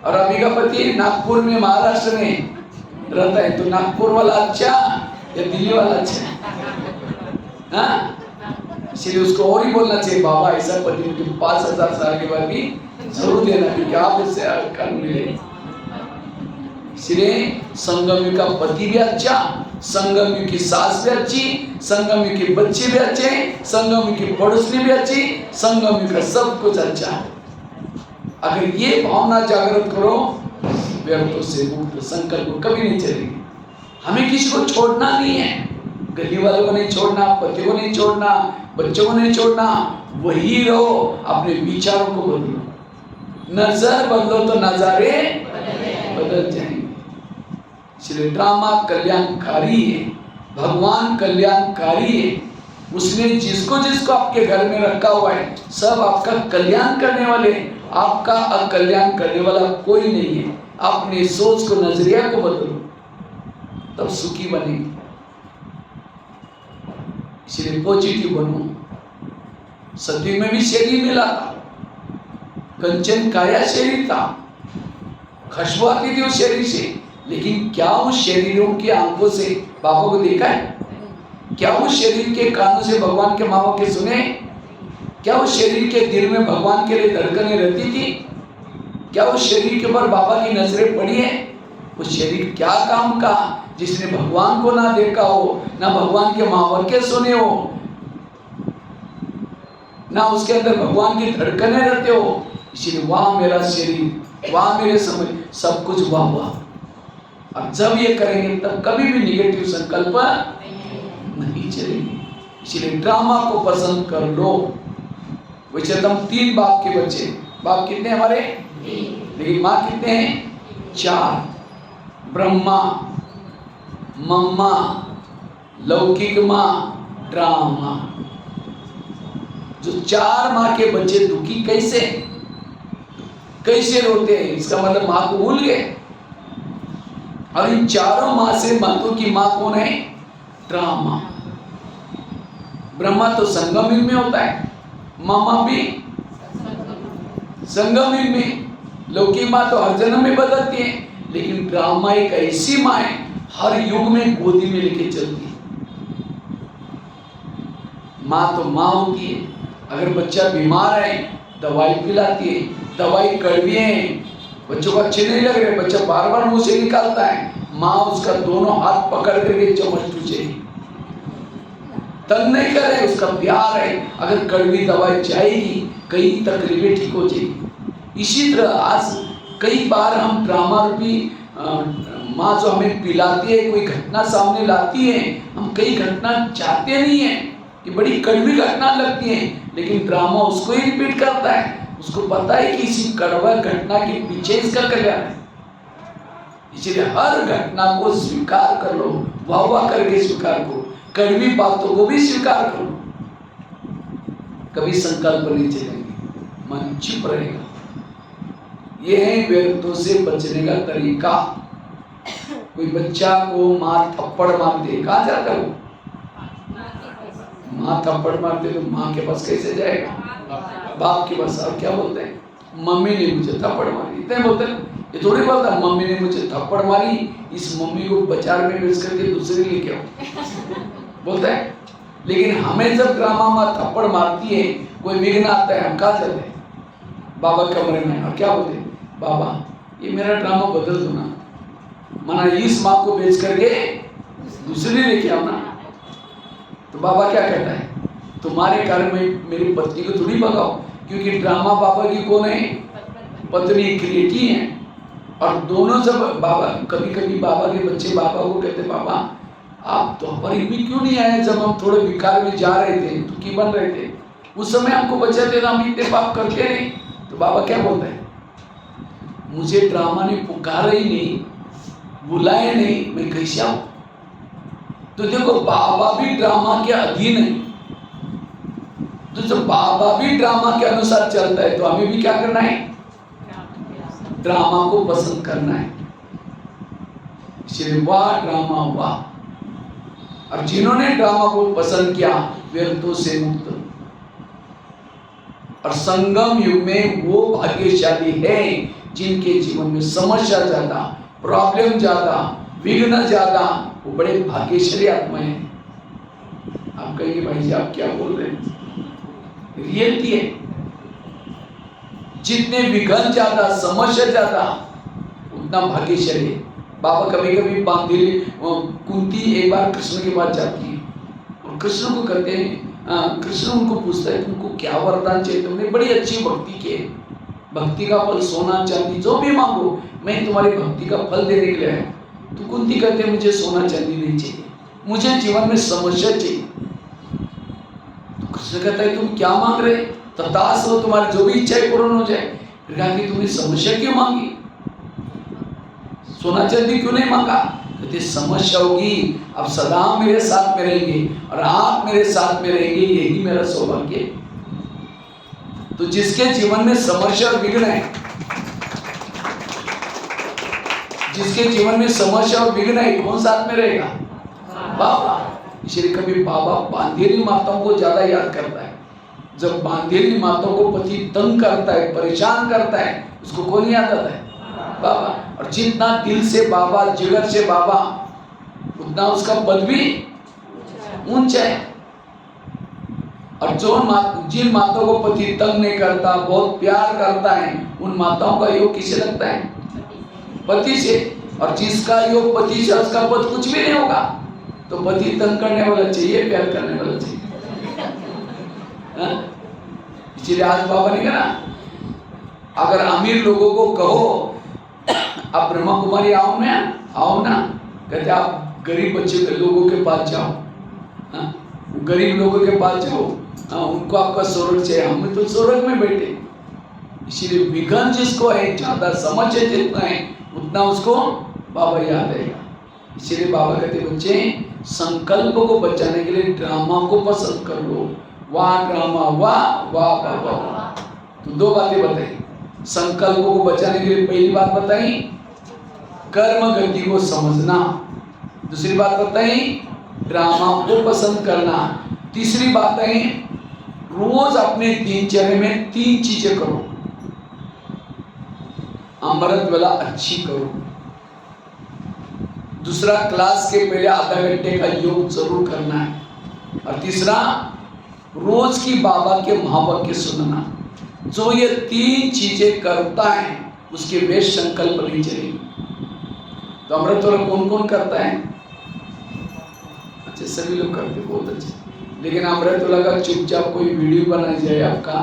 और अभी का पति नागपुर में महाराष्ट्र में रहता है, तो नागपुर वाला अच्छा या दिल्ली वाला अच्छा, इसलिए उसको और ही बोलना चाहिए बाबा ऐसा पति मुझे 5000 साल के बाद भी जरूर देना, क्योंकि आप उससे कर्म मिले। इसलिए संगम का पति भी अच्छा, संगम की सास भी अच्छी, संगम के बच्चे भी अच्छे, संगम की पड़ोसी भी अच्छी, संगम का सब कुछ अच्छा है। अगर ये भावना जागृत करो व्यर्थों से मुक्त संकल्प कभी नहीं चलेगी। हमें किसी को छोड़ना नहीं है, गली वालों को नहीं छोड़ना, पति को नहीं छोड़ना, बच्चों को नहीं छोड़ना, वही रहो, अपने विचारों को बदलो। नजर बदलो तो नजारे बदल जाएंगे। इसलिए ड्रामा कल्याणकारी है, भगवान कल्याणकारी है, उसने जिसको जिसको आपके घर में रखा हुआ है सब आपका कल्याण करने वाले, आपका अकल्याण करने वाला कोई नहीं है। अपनी सोच को, नजरिया को बदलो, तब सुखी बनेगी। इसलिए पॉजिटिव बनो। सतयुग में भी शरीर मिला था, कंचन काया शरीर था, खुशबू आती थी उस शरीर से, लेकिन क्या उस शरीरों की आंखों से बाबा को देखा है, क्या उस शरीर के कानों से भगवान के माँ के सुने, क्या उस शरीर के दिल में भगवान के लिए धड़कनें रहती थी, क्या उस शरीर के ऊपर बाबा की नजरें पड़ी है। उस शरीर क्या काम का जिसने भगवान को ना देखा हो, ना भगवान के महावाक्य सुने हो, ना उसके अंदर भगवान की धड़कनें रहते हो। इसलिए वाह मेरा शरीर, वाह मेरे समय, सब कुछ वाह वाह। और जब ये करेंगे तब कभी भी निगेटिव संकल्प नहीं चलेंगे। इसलिए ड्रामा को पसंद कर लो। वैसे तो हम 3 बाप के बच्चे, बाप कितने हमारे, लेकिन माँ कितने हैं, 4, ब्रह्मा, मम्मा, लौकिक माँ, ड्रामा। जो 4 माँ के बच्चे दुखी कैसे कैसे रोते हैं, इसका मतलब माँ को भूल गए। और इन 4 माँ से मातों की माँ कौन है, ड्रामा। ब्रह्मा तो संगम युग में होता है, मामा भी संगम युग में, लौकिक माँ तो हर जन्म में बदलती है, लेकिन ड्रामा एक ऐसी माँ है हर युग में गोदी में लेके चलती है। माँ तो माँ होती है, अगर बच्चा बीमार है दवाई पिलाती है, दवाई कड़वी है, बच्चों को अच्छे नहीं लग रहे, बच्चा बार बार मुंह से निकालता है, माँ उसका दोनों हाथ पकड़ करके चम्मच टूचेगी, तंग नहीं करे, उसका प्यार है। अगर कड़वी दवाई जाएगी कई तकलीफें ठीक हो जाएगी। इसी तरह आज कई बार हम ड्रामा रूपी माँ जो हमें पिलाती है, कोई घटना सामने लाती है, हम कई घटना चाहते नहीं है कि बड़ी कड़वी घटना लगती है, लेकिन ड्रामा उसको ही रिपीट करता है। उसको पता है कि इसी कड़वा घटना के पीछे इसका कल्याण है। इसलिए हर घटना को स्वीकार कर लो, वाह वाह करके स्वीकार करो, कड़वी बातों को भी स्वीकार करो, कभी संकल्प नहीं चलेंगे, मन चुप रहेगा। यह है व्यर्थों से बचने का तरीका। कोई बच्चा को माँ थप्पड़ मारते, कहाँ जाता है वो, माँ थप्पड़ मारते तो माँ के पास कैसे जाएगा, बाप के पास। और क्या बोलते हैं, मम्मी ने मुझे थप्पड़ मारी, इतने बोलते हैं। ये थोड़ी बोलता मम्मी ने मुझे थप्पड़ मारी, इस मम्मी को बाजार में बेच करके दूसरे लेके आओ, बोलता है। लेकिन हमें जब ड्रामा माँ थप्पड़ मारती है, कोई विघ्न आता है, हम कहाँ जाते हैं, बाबा कमरे में, और क्या बोलते हैं, बाबा ये मेरा ड्रामा बदल दो ना, माना इस माँ को बेच करके दूसरी लेके आओ ना। तो बाबा क्या कहता है, तुम्हारे कारण में मेरी पत्नी को थोड़ी भगाओ, क्योंकि ड्रामा बाबा की कौन है, पत्नी क्रिएटी है। और दोनों जब बाबा, कभी कभी बाबा के बच्चे बाबा को कहते, बाबा आप तो हमारे भी क्यों नहीं आए, जब हम थोड़े विकार में जा रहे थे, दुखी बन रहे थे, उस समय हमको बचाते थे, हम इतने पाप करते नहीं। तो बाबा क्या बोलते हैं, मुझे ड्रामा ने पुकारा ही नहीं, बुलाए नहीं, मैं कैसे आऊं। तो देखो बाबा भी ड्रामा के अधीन है, तो जब बाबा भी ड्रामा के अनुसार चलता है, तो हमें भी क्या करना है, ड्रामा को पसंद करना है। इसलिए वाह ड्रामा वाह। और जिन्होंने ड्रामा को पसंद किया व्यर्थों से मुक्त, और संगम युग में वो भाग्यशाली है जिनके जीवन में समस्या ज्यादा, प्रॉब्लम ज्यादा, विघ्न ज्यादा, वो बड़े भाग्यशाली आत्मा है। आप कहेंगे भाई जी आप क्या बोल रहे हैं, रियलिटी है। जितने विघ्न ज्यादा, समस्या ज्यादा, उतना भाग्यशाली है। बाबा कभी कभी बांधिल कुंती एक बार कृष्ण के पास जाती है, और कृष्ण को कहते हैं, कृष्ण उनको पूछता है तुमको क्या वरदान चाहिए, तुमने बड़ी अच्छी भक्ति की है, भक्ति का फल सोना चांदी जो भी मांगो, मैं तुम्हारी भक्ति का फल देने के लिए आया। तो कुंती कहते हैं मुझे सोना चांदी नहीं चाहिए, मुझे जीवन में समस्या चाहिए। तो कृष्ण कहता है तुम क्या मांग रहे, तथास्तु, तुम्हारी जो भी इच्छाएं पूर्ण हो जाए। फिर कहा कि तुमने समस्या क्यों मांगी, सोना चांदी क्यों नहीं मांगा। कहते समस्या होगी, अब सदा मेरे साथ में रहेंगे और आप मेरे साथ में रहेंगे, यही मेरा सौभाग्य है। तो जिसके जीवन में समस्या और विघ्न है, जिसके जीवन में समस्या और विघ्न है, कौन साथ में रहेगा, बाबा। इसलिए कभी बाबा बांधेली माताओं को ज्यादा याद करता है। जब बांधेली माताओं को पति तंग करता है, परेशान करता है, उसको कौन याद आता है, बाबा। और जितना दिल से बाबा, जिगर से बाबा, उतना उसका पद भी ऊंचा है। और जिन माताओं को पति तंग नहीं करता, बहुत प्यार करता है, उन माताओं का योग किसे लगता है, पति से। और जिसका योग पति से, उसका पद कुछ भी नहीं होगा। तो पति तंग करने वाला चाहिए, प्यार करने वाला चाहिए। इसलिए आज बाबा ने कहा अगर अमीर लोगों को कहो आप ब्रह्मा कुमारी आओ ना, कहते आप गरीब बच्चे लोगों के पास जाओ, गरीब लोगों के पास जाओ, उनको आपका स्वर्ग चाहिए, हम तो स्वर्ग में बैठे। इसीलिए विघन जिसको है, ज्यादा समझ है जितना है उतना उसको बाबा याद आएगा। इसीलिए बाबा कहते बच्चे संकल्प को बचाने के लिए ड्रामा को पसंद कर लो। वाह ड्रामा, वाह वाह बाबा। तो दो बातें बताई, संकल्प को बचाने के लिए पहली बात बताई कर्म गति को समझना, दूसरी बात बताई ड्रामा को पसंद करना, तीसरी बात है रोज अपने दिनचर्या में 3 चीजें करो। अमृत वेला अच्छी करो, दूसरा क्लास के पहले आधा घंटे का योग जरूर करना है, और तीसरा रोज की बाबा के महावाक्य सुनना। जो ये 3 चीजें करता है उसके वे संकल्प नहीं चलेगी। तो अमृत वेला कौन कौन करता है? अच्छा सभी लोग करते, बहुत अच्छे। लेकिन अमृत वेला का चुपचाप कोई वीडियो बनाई जाए आपका,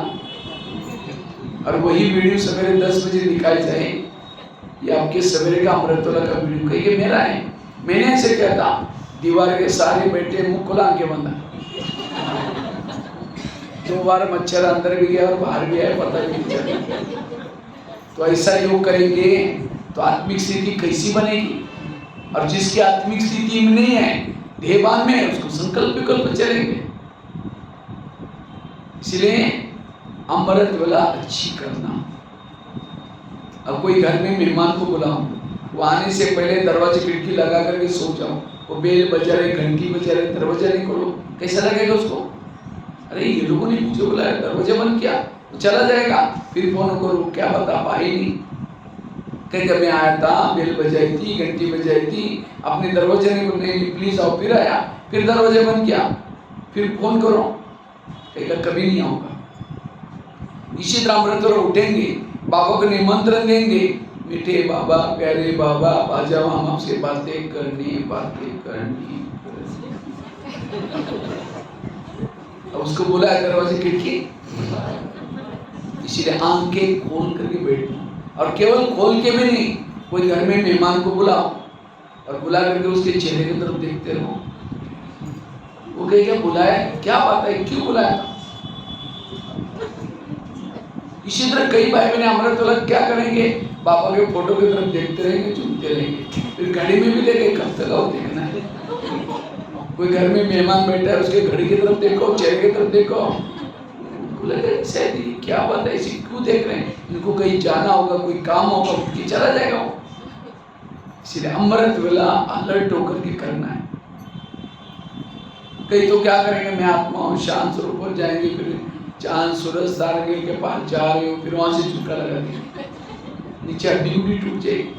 और वही वीडियो सवेरे 10 बजे दिखाई जाए, ये आपके सवेरे का अमृत वेला का वीडियो कहिए मेरा है। मैंने ऐसे कहता दीवार के सारे बैठे मुंह खुला के बंदा, 2 बार मच्छर अंदर भी गया और बाहर भी आया, पता भी नहीं चला। तो ऐसा योग करेंगे तो आत्मिक स्थिति कैसी बनेगी? और जिसकी आत्मिक स्थिति में नहीं है, देहभान में है, उसको संकल्प विकल्प चलेंगे। इसलिए अमृत वेला अच्छी करना। अब कोई घर में मेहमान को बुलाओ, वो आने से पहले दरवाजे खिड़की लगा करके सो जाओ, वो बेल बजा रहे, घंटी बजा रहे, दरवाजा नहीं खोलो, कैसा लगेगा उसको? अरे ये लोगों ने मुझे बुलाया, दरवाजा बंद किया, तो चला जाएगा। फिर फोन करो, क्या बता पाई नहीं, कहीं मैं आया था, बेल बजाई थी, घंटी बजाई थी, अपने दरवाजे नहीं प्लीज आओ, फिर आया, फिर दरवाजा बंद किया, फिर फोन करो, कहेगा कभी नहीं आऊंगा। इसी तरह अमृत वेला उठेंगे, बाबा को निमंत्रण देंगे, मीठे बाबा, प्यारे बाबा, आ जाओ, हम आपसे बातें करनी। अब उसको बोला है दरवाजे खिड़की, इसीलिए आंखें खोल करके बैठना। और केवल खोल के भी नहीं, कोई घर में मेहमान को बुलाओ और बुला करके उसके चेहरे की तरफ देखते रहो। वो कहेगा बुलाया, क्या बात है, क्यों बुलाया? इसी तरह कई भाई बहन अमृत वेला क्या करेंगे, बाबा के फोटो की तरफ देखते रहेंगे, चुनते रहेंगे, फिर घड़ी में भी देखे, कब तक आओ देखना है। कोई घर में मेहमान बैठा है, उसके घड़ी की तरफ देखो, चेहरे की तरफ देखो, शायद क्या बात है, इसी क्यों देख रहे हैं? इनको कहीं जाना होगा, कोई काम होगा, उठ के चला जाएगा वो। इसलिए अमृत वेला अलर्ट होकर के करना है। कई तो क्या करेंगे, मैं आत्मा हूँ, शांत स्वरूप पर जाएंगे, फिर चांद सूरज तारे के पास जा रहे हो, फिर वहां से चुपका लगा दिया, नीचे हड्डी टूट जाएगी।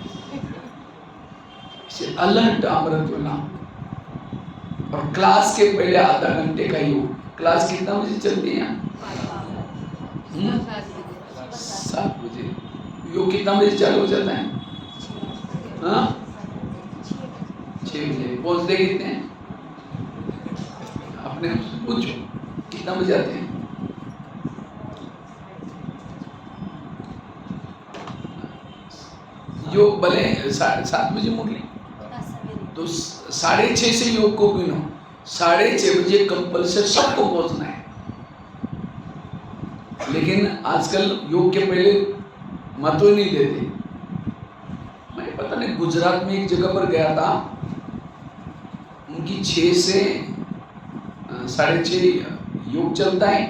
अलर्ट अमृत वेला। और क्लास के पहले आधा घंटे का योग। क्लास कितना बजे चलती है? 7 बजे। योग कितना बजे चालू हो जाता है? 6 बजे। पहुंचते कितने हैं? अपने पूछो कितना बजे आते हैं? योग भले 7:30 बजे मुरली, तो 6:30 से योग को गिनो, 6:30 बजे कंपल्सरी सबको पहुंचना है। लेकिन आजकल योग के पहले महत्व नहीं देते। मैं पता नहीं गुजरात में एक जगह पर गया था, उनकी 6 से 6:30 योग चलता है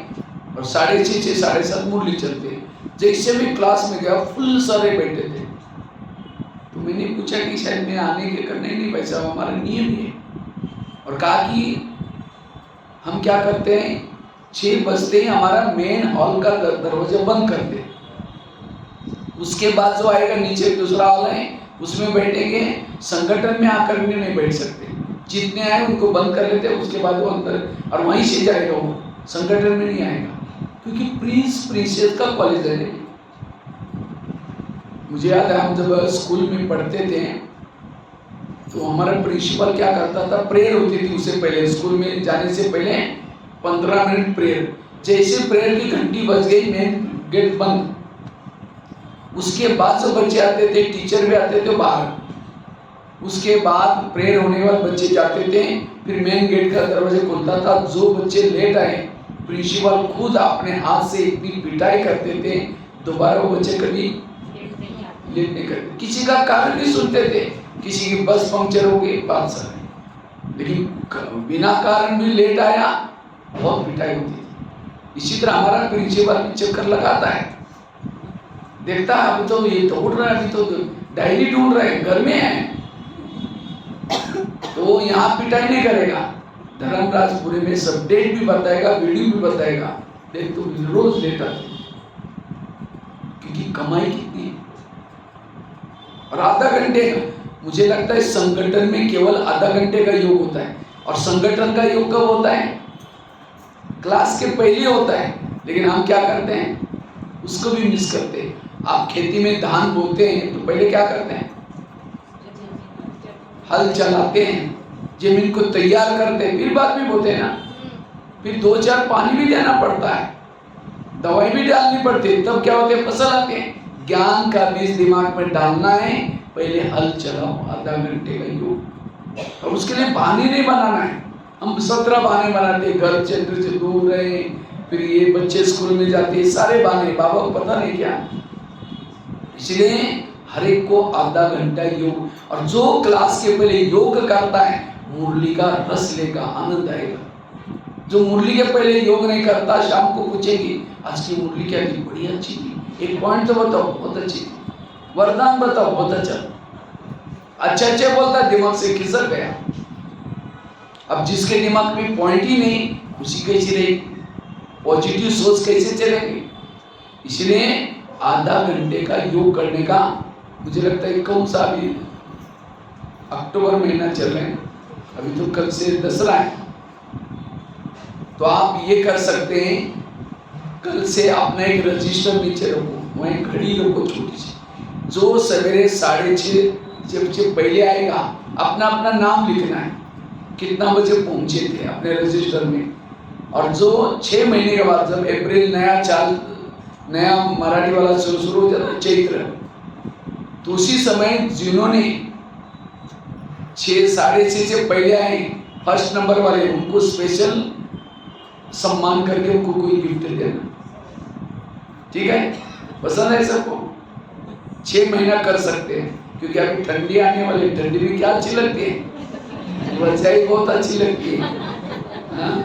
और 6:30 से 7:30 मुरली चलते हैं। जैसे भी क्लास में गया फुल सारे बैठे थे, तो मैंने पूछा कि शायद मैं आने के करने नहीं भाई साहब, हमारा नियम है। और कहा कि हम क्या करते हैं, 6 बजते ही हमारा मेन हॉल का दरवाजा बंद कर दे, उसके बाद जो आएगा नीचे दूसरा हॉल है उसमें बैठेंगे, संगठन में आकर भी नहीं बैठ सकते, जितने आए उनको बंद कर लेते हैं, उसके बाद वो अंदर और वहीं से जाएगा, वो संगठन में नहीं आएगा, क्योंकि प्रिंसेस का कॉलेज है। मुझे याद है हम जब स्कूल में पढ़ते थे तो हमारा प्रिंसिपल क्या करता था, प्रेयर होती थी उससे पहले, स्कूल में जाने से पहले 15 मिनट प्रेयर। जैसे प्रेयर की घंटी बज गई, मेन गेट बंद, उसके बाद जो बच्चे आते थे, टीचर भी आते थे बाहर, उसके बाद प्रेयर होने के बाद बच्चे जाते थे, फिर मेन गेट का दरवाजा खुलता था। जो बच्चे लेट आए, प्रिंसिपल खुद अपने हाथ से इतनी पिटाई करते थे, दोबारा वो बच्चे कभी लेट नहीं करते। किसी का कारण नहीं सुनते थे, किसी की बस पंक्चर हो गई, बात सर, लेकिन बिना कारण भी लेट आया, बहुत पिटाई होती थी। इसी तरह हमारा प्रिंसिपल भी चक्कर लगाता है, देखता है अभी तो ये तो उठ रहा है, अभी तो डायरी ढूंढ रहे हैं, घर में है, तो यहाँ पिटाई नहीं करेगा। धर्मराजपुरी में सब डेट भी बताएगा, वीडियो भी बताएगा, देख तो रोज लेट आते, क्योंकि कमाई कितनी है। और आधा घंटे का, मुझे लगता है संगठन में केवल आधा घंटे का योग होता है, और संगठन का योग कब होता है? क्लास के पहले होता है, लेकिन हम क्या करते हैं, उसको भी मिस करते हैं। आप खेती में धान बोते हैं तो पहले क्या करते हैं? हल चलाते हैं, जमीन को तैयार करते हैं, फिर बाद में बोते हैं ना, फिर 2-4 पानी भी देना पड़ता है, दवाई भी डालनी पड़ती है, तब क्या होते हैं? फसल आते हैं। ज्ञान का बीज दिमाग में डालना है, पहले हल चलाओ, आधा घंटे का योग। और उसके लिए बहाने नहीं बनाना है। हम 17 बहाने बनाते हैं, घर सेंटर से दूर रहे, फिर ये बच्चे स्कूल में जाते हैं, सारे बहाने, बाबा को पता नहीं क्या। इसलिए हर एक को आधा घंटा योग, और जो क्लास के पहले योग करता है मुरली का रस लेगा, आनंद आएगा। जो मुरली के पहले योग नहीं करता, शाम को पूछेंगे आज की मुरली क्या थी? बड़ी अच्छी थी, एक पॉइंट तो बताओ, बहुत अच्छी थी, वरदान बताओ, बहुत अच्छा। अच्छा बोलता, दिमाग से खिसक गया। अब जिसके दिमाग में पॉइंट ही नहीं, उसी कैसी रहेगी, पॉजिटिव सोच कैसे चलेगी? इसलिए आधा घंटे का योग करने का, मुझे लगता है कौन सा अभी अक्टूबर महीना चल रहे हैं, अभी तो कल से दसरा है, तो आप ये कर सकते हैं, कल से अपना एक रजिस्टर नीचे रखो, वहीं घड़ी रखो छोटी सी, जो सवेरे 6:30 जब पहले आएगा, अपना अपना नाम लिखना है, कितना बजे पहुंचे थे अपने रजिस्टर में। और जो 6 महीने के बाद, जब अप्रैल नया मराठी वाला शुरू हो जाता है, चैत्र, तो उसी समय जिन्होंने 6-6:30 से पहले आए, फर्स्ट नंबर वाले, उनको स्पेशल सम्मान करके उनको कोई गिफ्ट देना, ठीक है? पसंद है सबको? 6 महीना कर सकते हैं, क्योंकि अभी ठंडी आने वाली, ठंडी में क्या अच्छी लगती है? रजाई बहुत अच्छी लगती है, हाँ?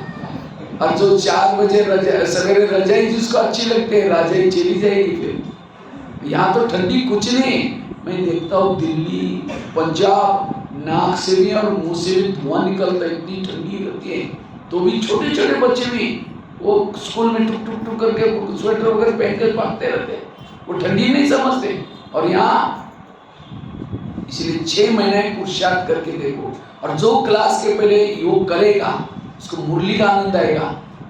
और जो 4 बजे सवेरे रजाई जिसको अच्छी लगती है, रजाई चली जाएगी फिर। यहाँ तो ठंडी कुछ नहीं, मैं देखता हूँ दिल्ली, पंजाब, नाक से भी और मुंह से भी धुआं निकलता है, इतनी ठंडी रहती है, तो भी छोटे छोटे बच्चे भी वो स्कूल में टुक टुक टुक करके स्वेटर वगैरह पहन कर भागते रहते हैं, वो ठंडी नहीं समझते। और यहाँ इसलिए 6 महीने पुरुषार्थ करके देखो, और जो क्लास के पहले योग करेगा उसको मुरली का आनंद आएगा।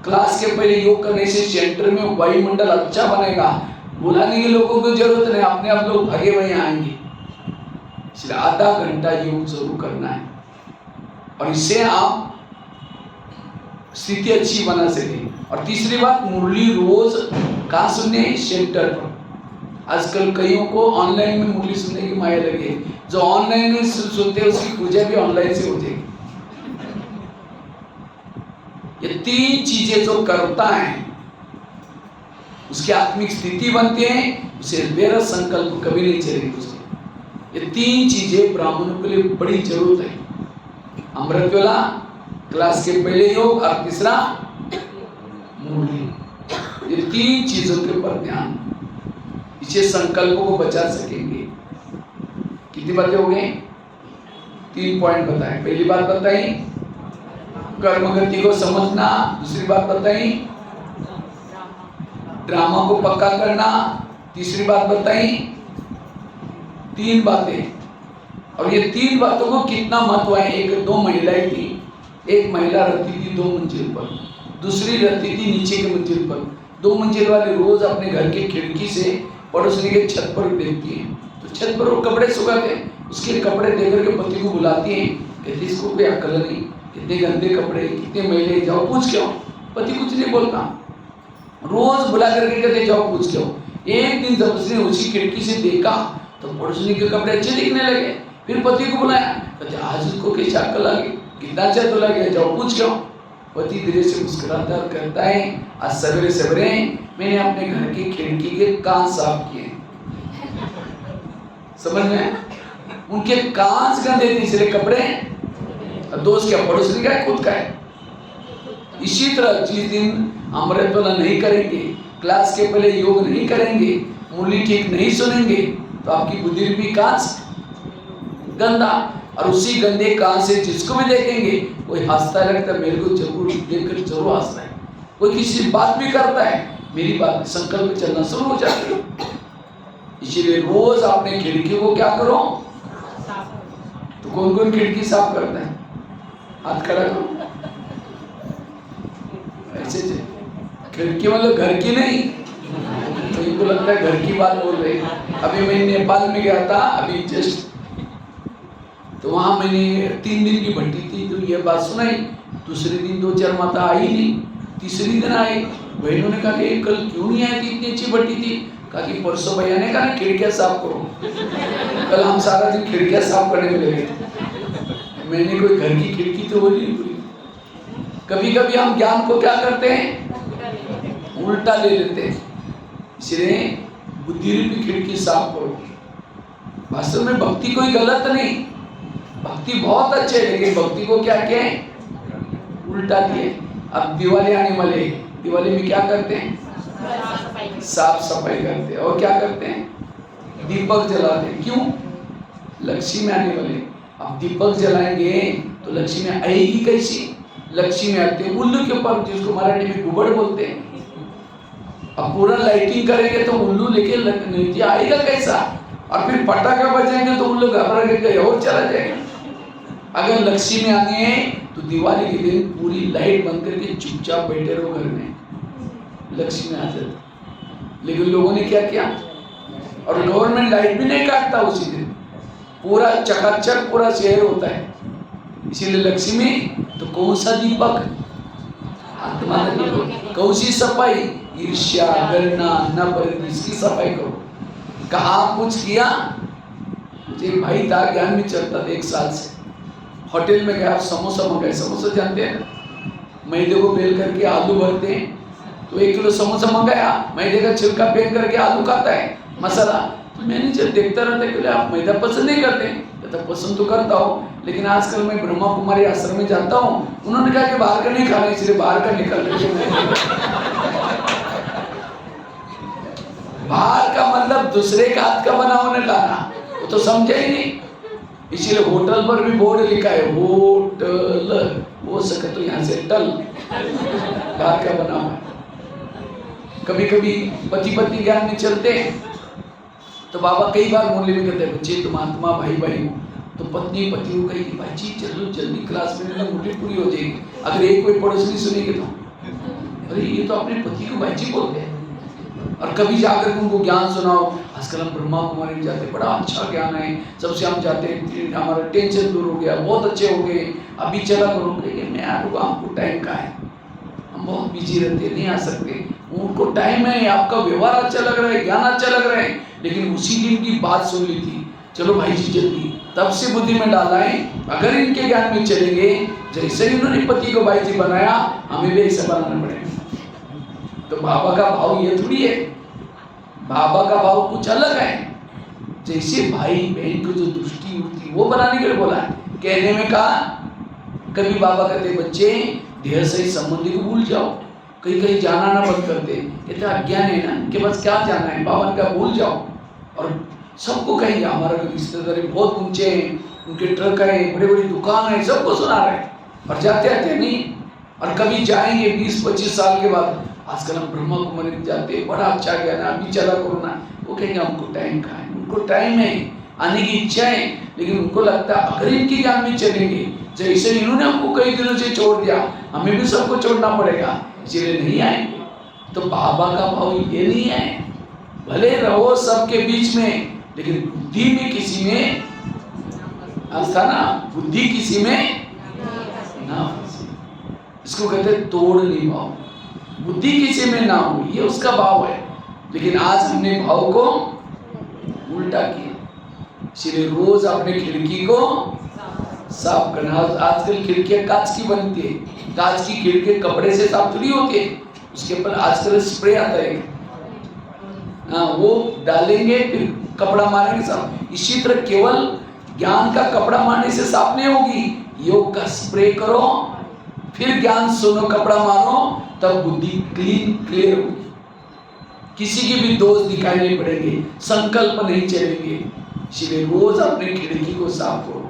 क्लास के पहले योग करने से सेंटर में वायुमंडल अच्छा बनेगा, बुलाने के लोगों को जरूरत नहीं, अपने आप लोग भागे वहीं आएंगे। इसलिए आधा घंटा योग जरूर करना है, और इससे आप स्थिति अच्छी बना सके। और तीसरी बात, मुरली रोज कहाँ सुनने? सेंटर पर। आजकल कईयों को ऑनलाइन में मुरली सुनने की माया लगी है, जो ऑनलाइन में सुनते हैं उसकी पूजा भी ऑनलाइन से हो जाएगी। ये 3 चीजें जो करता है उसकी आत्मिक स्थिति बनती है, उसे मेरा संकल्प कभी नहीं चलेगी उसकी। ये 3 चीजें ब्राह्मणों के लिए बड़ी जरूरत है, अमृत वेला, क्लास के पहले योग, और तीसरा मुरली। ये 3 चीजों के ऊपर ध्यान, इसे संकल्पों को बचा सकेंगे। कितनी बातें हो गई? 3 पॉइंट बताए। पहली बात बताई कर्म गति को समझना, दूसरी बात बताई ड्रामा को पक्का करना, तीसरी बात बताई 3 बातें। और ये 3 बातों को कितना महत्व है। 1-2 महिलाएं थी, एक महिला रहती थी 2 मंजिल पर, दूसरी रहती थी नीचे की मंजिल पर। 2 मंजिल वाली रोज अपने घर की खिड़की से पड़ोसनी के छत पर देखती है, तो छत पर वो कपड़े सुखाते, उसके कपड़े देकर के पति को बुलाती हैं, कहती इसको कोई अक्ल नहीं, कितने गंदे कपड़े, कितने मैले, जाओ पूछ के आओ। पति कुछ नहीं बोलता, रोज बुला करके कहते जाओ पूछ के आओ। एक दिन जब उसने उसी खिड़की से देखा तो पड़ोसनी के कपड़े अच्छे दिखने लगे। फिर पति को बुलाया, कहते आज उसको कैसा अक्ल आ गई, कितना अच्छा धुला गया, जाओ पूछ लो। पति धीरे से मुस्कुराता और कहता है आज सवेरे सवेरे मैंने अपने घर की खिड़की के कांच साफ किए। समझ में? उनके कांच गंदे थे इसलिए कपड़े, दोस्त क्या पड़ोसनी का है खुद का है। इसी तरह जिस दिन अमृत वाला नहीं करेंगे, क्लास के पहले योग नहीं करेंगे, मुरली ठीक नहीं सुनेंगे तो आपकी बुद्धि भी कांच गंदा, और उसी गंदे कांच से जिसको भी देखेंगे कोई हंसता लगता है, मेरे को जरूर देखकर जरूर हंसता है। कोई किसी बात भी करता है, मेरी बात में संकल्प चलना शुरू हो जाती है। इसीलिए रोज अपने खिड़की को क्या करो, तो कौन कौन खिड़की साफ करता है, हाथ खड़ा करो। ऐसे खिड़की मतलब घर की नहीं, तो इनको लगता है घर की बात बोल रहे हैं। अभी मैं नेपाल में गया था अभी जस्ट, तो वहां मैंने 3 दिन की भट्टी थी तो ये बात सुनाई। दूसरे दिन 2-4 माता आई नहीं, तीसरी दिन आई। बहनों ने कहा कि कल क्यों नहीं आई थी, इतनी अच्छी भट्टी थी। कहा कि परसों भैया ने कहा ना खिड़कियां साफ करो, कल हम सारा दिन खिड़कियां साफ करने में लगे। मैंने कोई घर की खिड़की तो बोली नहीं पूरी। कभी कभी हम ज्ञान को क्या करते हैं, उल्टा ले लेते हैं। इसलिए बुद्धि रूपी खिड़की साफ करो। वास्तव में भक्ति कोई गलत नहीं, भक्ति बहुत अच्छे है, लेकिन भक्ति को क्या किया है, उल्टा किए। अब दिवाली आने वाले, दिवाली में क्या करते हैं, साफ सफाई करते हैं और क्या करते हैं, दीपक जलाते हैं। क्यों, लक्ष्मी आने वाले। अब दीपक जलाएंगे तो लक्ष्मी आएगी कैसी, लक्ष्मी आते हैं उल्लू के ऊपर, जिसको मराठी में गुबड़ बोलते हैं। अब पूरा लाइटिंग करेंगे तो उल्लू लेके नीचे आएगा कैसा, और फिर पटाखा बजाएंगे तो उल्लू घबरा के कहीं और चला जाएगा। अगर लक्ष्मी आनी है तो दिवाली के दिन पूरी लाइट बंद करके चुपचाप बैठे रहो घर में, लक्ष्मी आ जाती। लेकिन लोगों ने क्या किया, और गवर्नमेंट लाइट भी नहीं काटता उसी दिन, पूरा चकाचक पूरा शहर होता है। इसीलिए लक्ष्मी तो कौन सा दीपक, आत्मा का दीपक। कौन सी सफाई, ईर्ष्या गणना न पर इसकी सफाई करो। कहा कुछ किया, एक भाई था ज्ञान में चलता था 1 साल से, होटल में गया, समोसा मंगाए। समोसा जानते हैं, मैदे को बेल करके आलू भरते हैं, तो 1 किलो समोसा मंगाया, मैदे का छिलका फेंक करके आलू खाता है मसाला। तो मैनेजर देखता रहता है कि आप मैदा पसंद नहीं करते, तो पसंद तो करता हूँ, लेकिन आजकल मैं ब्रह्मा कुमारी आश्रम में जाता हूँ, उन्होंने कहा कि बाहर का नहीं खाना, इसलिए बाहर का निकल रहे। बाहर का मतलब दूसरे का हाथ का बना होने खाना, वो तो समझे ही नहीं। इसीलिए होटल पर भी बोर्ड लिखा है होटल, हो सके तो यहाँ से टल, बाहर का बना हुआ। कभी कभी पति पत्नी ज्ञान में चलते हैं तो बाबा कई बार मुरली में कहते हैं, बच्चे तुम आत्मा भाई भाई हो। तो पत्नी पति को कहेगी, भाई जी चलो जल्दी क्लास में मुरली पूरी हो जाएगी। अगर एक कोई पड़ोसी सुनेगी तो अरे ये तो अपने पति को भाई जी बोलते हैं। और कभी जाकर उनको ज्ञान सुनाओ, आजकल हम ब्रह्मा कुमारी में जाते, बड़ा अच्छा ज्ञान है, सबसे हम जाते हैं, हमारा टेंशन दूर हो गया, बहुत अच्छे हो गए, अभी चला करो। मैं आ रहा, हमको टाइम का है, हम बहुत बिजी रहते, नहीं आ सकते। उनको टाइम है, आपका व्यवहार अच्छा लग रहा है, ज्ञान अच्छा लग रहा है, लेकिन उसी दिन की बात सुन ली थी, चलो भाई जी जल्दी, तब से बुद्धि में डाला है। अगर इनके ज्ञान में चलेंगे, जैसे ही उन्होंने पति को भाई जी बनाया, हमें भी ऐसा बनाना पड़ेगा। तो बाबा का भाव ये थोड़ी है, बाबा का भाव कुछ अलग है। जैसे भाई बहन को जो दृष्टि उठती वो बनाने के लिए बोला है। कहने में कहा, कभी बाबा कहते बच्चे देह से संबंधी को भूल जाओ, कहीं कहीं जाना ना बंद करते, कहते अज्ञान है ना, इनके पास क्या जाना है, बाबा का भूल जाओ। और सबको कहेंगे हमारा रिश्तेदार बहुत ऊंचे हैं, उनके ट्रक है, बड़े बड़ी दुकान है, सबको सुना रहे, और जाते आते नहीं। और कभी जाएंगे 20-25 साल के बाद, आजकल हम ब्रह्मा कुमारी में जाते हैं, बड़ा अच्छा ज्ञान है, अभी चला करो ना। वो कहेंगे हमको टाइम कहाँ है, उनको टाइम है, आने की इच्छा है, लेकिन उनको लगता है अगर इनके ज्ञान में चलेंगे, जैसे इन्होंने हमको कई दिनों से छोड़ दिया, हमें भी सबको छोड़ना पड़ेगा, इसलिए नहीं आएंगे। तो बाबा का भाव ये नहीं है, भले रहो सबके बीच में, लेकिन बुद्धि में किसी में आस्था ना, बुद्धि किसी में ना। इसको कहते हैं तोड़ नहीं भाव, बुद्धि किसी में ना हो, ये उसका भाव है। लेकिन आज हमने भाव को उल्टा किया। इसलिए रोज अपने खिड़की को साफ करना। आजकल खिड़कियां कांच की बनती है, कांच की खिड़की कपड़े से साफ थोड़ी होती है, उसके ऊपर आजकल स्प्रे आता है, हाँ वो डालेंगे फिर कपड़ा मारेंगे साफ। इसी तरह केवल ज्ञान का कपड़ा मारने से साफ नहीं होगी, योग का स्प्रे करो फिर ज्ञान सुनो, कपड़ा मारो, तब बुद्धि क्लियर होगी। किसी की भी दोष दिखाई नहीं पड़ेंगे, संकल्प नहीं चलेंगे। इसलिए रोज अपने खिड़की को साफ करो।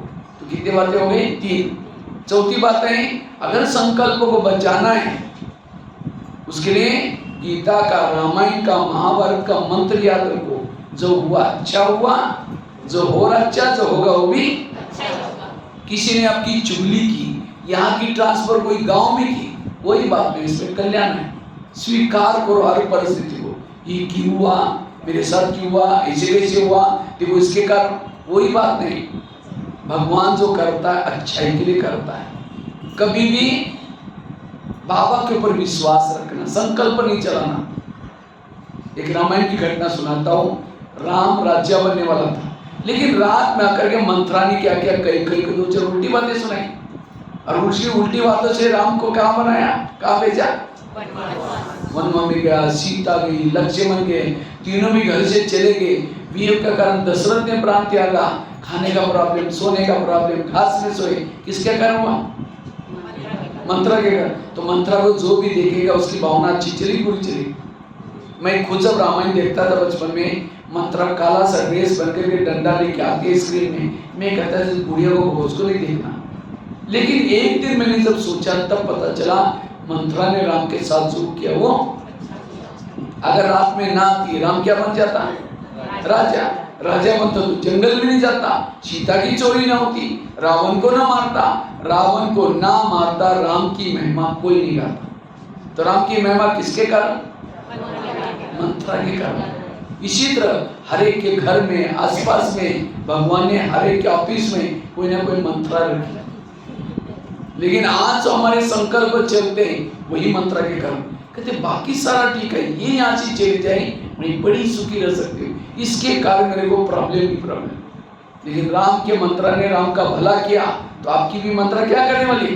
तो कितनी बातें हो गई? 3। चौथी बात है, अगर संकल्प को बचाना है उसके लिए गीता का, रामायण का, महाभारत का मंत्र याद रखो। जो हुआ अच्छा हुआ, जो हो रहा अच्छा, जो होगा वो भी अच्छा होगा। किसी ने आपकी चुगली की, यहाँ की ट्रांसफर कोई गांव में की, वही बात नहीं, इसमें कल्याण है। स्वीकार करो हर परिस्थिति को, ये क्यों हुआ, मेरे साथ क्यों हुआ, ऐसे कैसे हुआ, देखो इसके कारण, वही बात नहीं। भगवान जो करता है अच्छाई के लिए करता है। कभी भी बाबा के ऊपर विश्वास रखना, संकल्प नहीं चलाना। एक रामायण की घटना सुनाता हूँ। राम राज्य बनने वाला था, लेकिन रात में आकर के मंत्रा ने क्या किया, कई को 2-4 उल्टी बातें सुनाई, और उल्टी बातों से राम को कहाँ बनाया, कहाँ भेजा, वन में गया। सीता गई, लक्ष्मण गए, तीनों भी घर से चले गए। वियोग के कारण दशरथ ने प्राण त्यागा। खाने का प्रॉब्लम, सोने का प्रॉब्लम, घास में सोए, किसके कारण हुआ, मंत्रा के कारण। तो मंत्रा को जो भी देखेगा उसकी भावना अच्छी चली बुरी चली। मैं खुद जब रामायण देखता था बचपन में, मंत्रा काला सा ड्रेस बनकर के डंडा लेके आती है स्क्रीन में, मैं कहता था बुढ़िया को उसको नहीं देखना। लेकिन एक दिन मैंने जब सोचा तब पता चला मंत्रा ने राम के साथ जो किया वो, अगर रात में ना आती राम क्या बन जाता, राजा। राजा बनता तो जंगल में नहीं जाता, सीता की चोरी ना होती, रावण को ना मारता, रावण को ना मारता, राम की महिमा कोई नहीं गाता। तो राम की महिमा किसके कारण, मंत्रा के कारण। इसी तरह हर एक के घर में, आसपास में भगवान ने हर एक के ऑफिस में कोई ना कोई मंत्रा रखी। लेकिन आज जो हमारे संकल्प चलते हैं वही मंत्रा के कारण। कहते बाकी सारा ठीक है, ये यहाँ से चली जाए मैं बड़ी सुखी रह सकती हूँ, इसके कारण मेरे को प्रॉब्लम ही प्रॉब्लम। लेकिन राम के मंत्रा ने राम का भला किया, तो आपकी भी मंत्रा क्या करने वाली,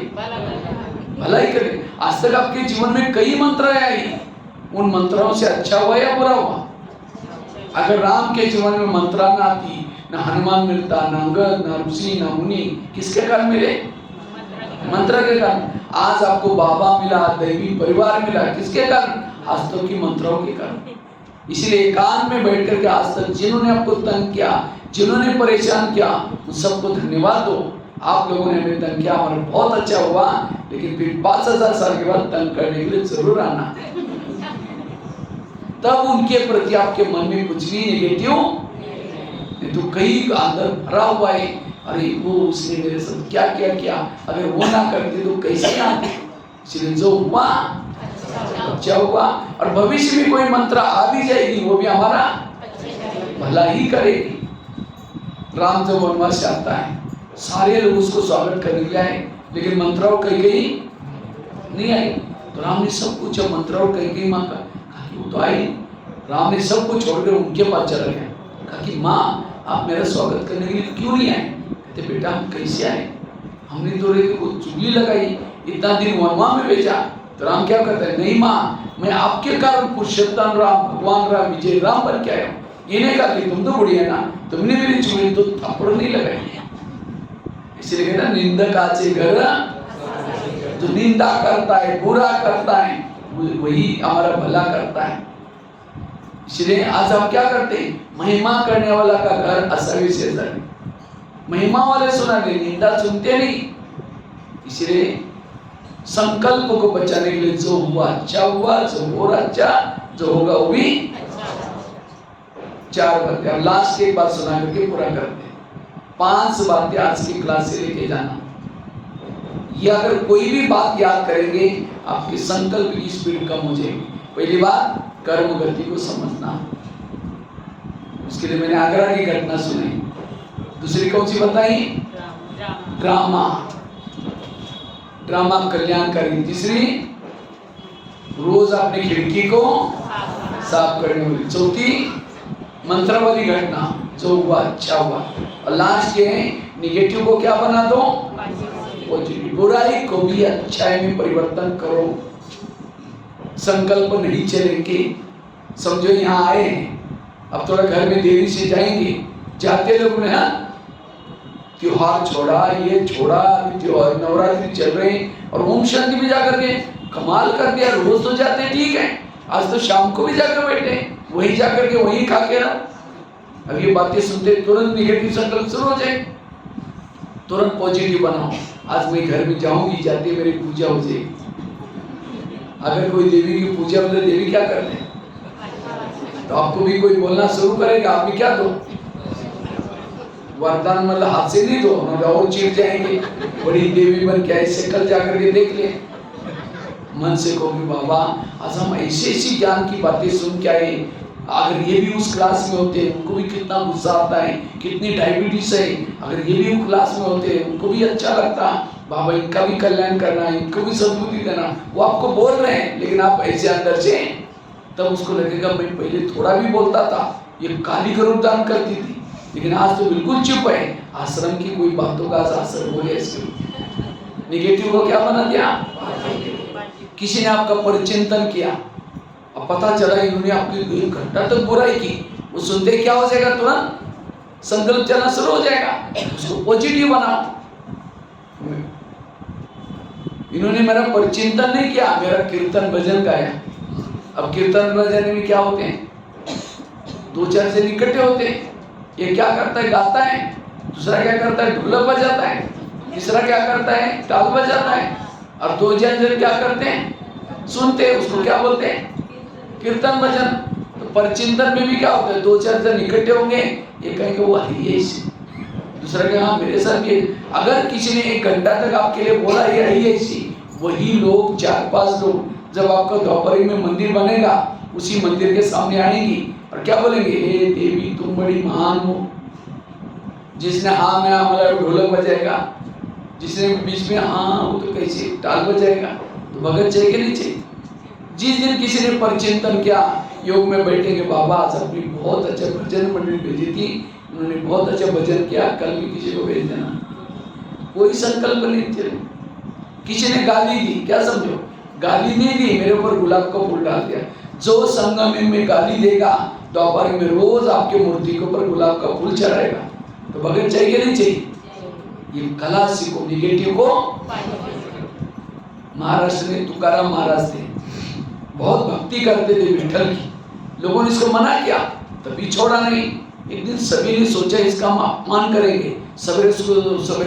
भला ही करे। आज तक आपके जीवन में कई मंत्राएं आई, उन मंत्राओं से अच्छा हुआ या बुरा हुआ। अगर राम के जीवन में मंत्रा ना आती, ना हनुमान मिलता, ना अंगद, ना ऋषि, ना मुनि, किसके कारण मिले, मंत्र के कारण। आज आपको बाबा मिला, दैवी परिवार मिला, किसके कारण, आस्तों की मंत्रों के कारण। इसलिए एकांत में बैठ करके आज तक जिन्होंने आपको तंग किया, जिन्होंने परेशान किया, उन सबको धन्यवाद दो। आप लोगों ने हमें तंग किया, हमारा बहुत अच्छा हुआ, लेकिन फिर 5000 साल के बाद तंग करने के लिए जरूर आना। तब उनके प्रति आपके मन में कुछ भी नेगेटिव नहीं, तो कई अंदर भरा हुआ है, अरे वो उसने मेरे साथ क्या क्या किया, अगर वो ना करते तो कैसे आते। इसलिए जो हुआ अच्छा हुआ, और भविष्य में कोई मंत्र आ भी जाएगी वो भी हमारा भला ही करेगी। राम जब वनवास से आता है, सारे लोग उसको स्वागत करने के आए, लेकिन मंत्राओं कई नहीं आई। तो राम ने सब कुछ, मंत्राओं कई माँ का वो तो आई। राम ने सब कुछ छोड़कर उनके पास चला गया, कहा कि माँ आप मेरा स्वागत करने के लिए क्यों नहीं आए। कहते बेटा हम कैसे आए, हमने तो रे को चुगली लगाई, इतना दिन वनवास में भेजा। तो राम क्या कहता है, नहीं माँ मैं आपके कारण पुरुषोत्तम राम, भगवान राम, विजय राम बन के आया हूँ। ये नहीं कहा कि तुम तो बुढ़ी है ना, तुमने मेरी चुगली तो थप्पड़ नहीं लगाई। इसलिए कहना निंदक आचे घर, जो निंदा करता है, बुरा करता है, वही हमारा भला करता है। इसलिए आज हम क्या करते हैं, महिमा करने वाला का घर असावी से जाए, महिमा वाले सुना नहीं, निंदा सुनते नहीं। इसलिए संकल्प को बचाने के लिए जो हुआ अच्छा हुआ, जो हो रहा अच्छा, जो होगा वो भी अच्छा। 4 बातें, अब लास्ट एक बात सुना करके पूरा करते हैं। 5 बातें आज की क्लास से लेके जाना। ये अगर कोई भी बात याद करेंगे आपके संकल्प की स्पीड कम हो जाएगी। पहली बात, कर्म गति को समझना, उसके लिए मैंने आगरा की घटना सुनाई। दूसरी कौन सी बताई, ड्रामा, ड्रामा कल्याणकारी। तीसरी, रोज अपनी खिड़की को साफ करने वाली। चौथी मंत्र वाली घटना, जो हुआ अच्छा हुआ। और लास्ट ये निगेटिव को क्या बना दो, पॉजिटिव। बुराई को भी अच्छाई में परिवर्तन करो। संकल्प नहीं चलेंगे। समझो यहाँ आए हैं, अब थोड़ा घर में देरी से जाएंगे, जाते लोग ने त्योहार छोड़ा, ये छोड़ा, त्योहार नवरात्रि चल रहे हैं और ओम शांति में जाकर के कमाल कर दिया। रोज तो जाते ठीक है, आज तो शाम को भी जाकर बैठे, वहीं जाकर के वहीं खा के रहा। अब ये बातें सुनते तुरंत निगेटिव संकल्प शुरू हो जाए, तुरंत पॉजिटिव बनाओ। आज मैं घर में जाऊंगी, जाते मेरी पूजा हो जाएगी। अगर कोई देवी की पूजा मतलब देवी क्या करते हैं, तो आपको भी कोई बोलना शुरू करेगा, आप भी क्या दो, वरदान मतलब हाथ से नहीं दो, और चिढ़ जाएंगे। बड़ी देवी बन के ऐसे कल जाकर के देख ले, मन से कहोगे बाबा आज हम ऐसी ऐसी ज्ञान की बातें सुन के आए, अगर ये भी उस क्लास में होते उनको भी कितना गुस्सा आता है, कितनी डायबिटीज है, अगर ये भी उस क्लास में होते उनको भी अच्छा लगता, बाबा इनका भी कल्याण करना, इनको भी सद्बुद्धि देना। वो आपको बोल रहे हैं, लेकिन आप ऐसे अंदर से तब उसको लगेगा मैं पहले थोड़ा भी बोलता था, ये काली का रूप दान करती थी, लेकिन आज तो बिल्कुल चुप है। आश्रम की कोई बातों का असर हो गया इसके। निगेटिव को क्या बना दिया, किसी ने आपका परिचिंतन किया, अब पता चला इन्होंने आपकी 1 घंटा तक बुराई की, वो सुनते क्या हो जाएगा, तुरंत संकल्प चलना शुरू हो जाएगा। उसको पॉजिटिव बनाओ। इन्होंने मेरा परिचिंतन नहीं किया, मेरा कीर्तन भजन गाया। अब कीर्तन भजन में क्या होते हैं, 2-4 जन इकट्ठे होते हैं, ये क्या करता है, गाता है, दूसरा क्या करता है, ढोलक बजाता है, तीसरा क्या करता है, ताल बजाता है, और 2 जन क्या करते हैं, सुनते हैं। उसको क्या बोलते हैं, कीर्तन भजन। तो परिचिंतन में भी क्या होता है, 2-4 जन इकट्ठे होंगे, ये कहेंगे वो है ऐसे, दूसरा क्या, हाँ मेरे साथ ये। अगर किसी ने 1 घंटा तक आपके लिए बोला ये है ऐसी, वही लोग 4-5 लोग जब आपका द्वापरी में मंदिर बनेगा, उसी मंदिर के सामने आएंगी और क्या बोलेंगे, हे देवी तुम बड़ी महान हो। जिसने हाँ में हमारा ढोलक बजाएगा, जिसने बीच में हाँ वो तो कैसे ताल बजाएगा, तो भगत चाहिए कि नहीं चाहिए। जिस दिन किसी ने परिचिंतन किया, योग में बैठेंगे, बाबा आज अपनी बहुत अच्छा भजन मंडली भेजी थी, उन्होंने बहुत अच्छा भजन किया, कल भी किसी को भेज देना। कोई संकल्प नहीं चले। किसी ने गाली दी, क्या समझो, गाली नहीं दी, मेरे ऊपर गुलाब का फूल डाल दिया। जो संगम में गाली देगा, द्वापर में रोज आपके मूर्ति के ऊपर गुलाब का फूल चढ़ाएगा, तो भगत चाहिए नहीं चाहिए। ये कला सीखो, निगेटिव को। महाराष्ट्र में तुकाराम महाराज थे, बहुत भक्ति करते थे विठल की, लोगों ने इसको मना किया, तभी छोड़ा नहीं। एक दिन सभी ने सोचा इसका हम अपमान करेंगे, सवेरे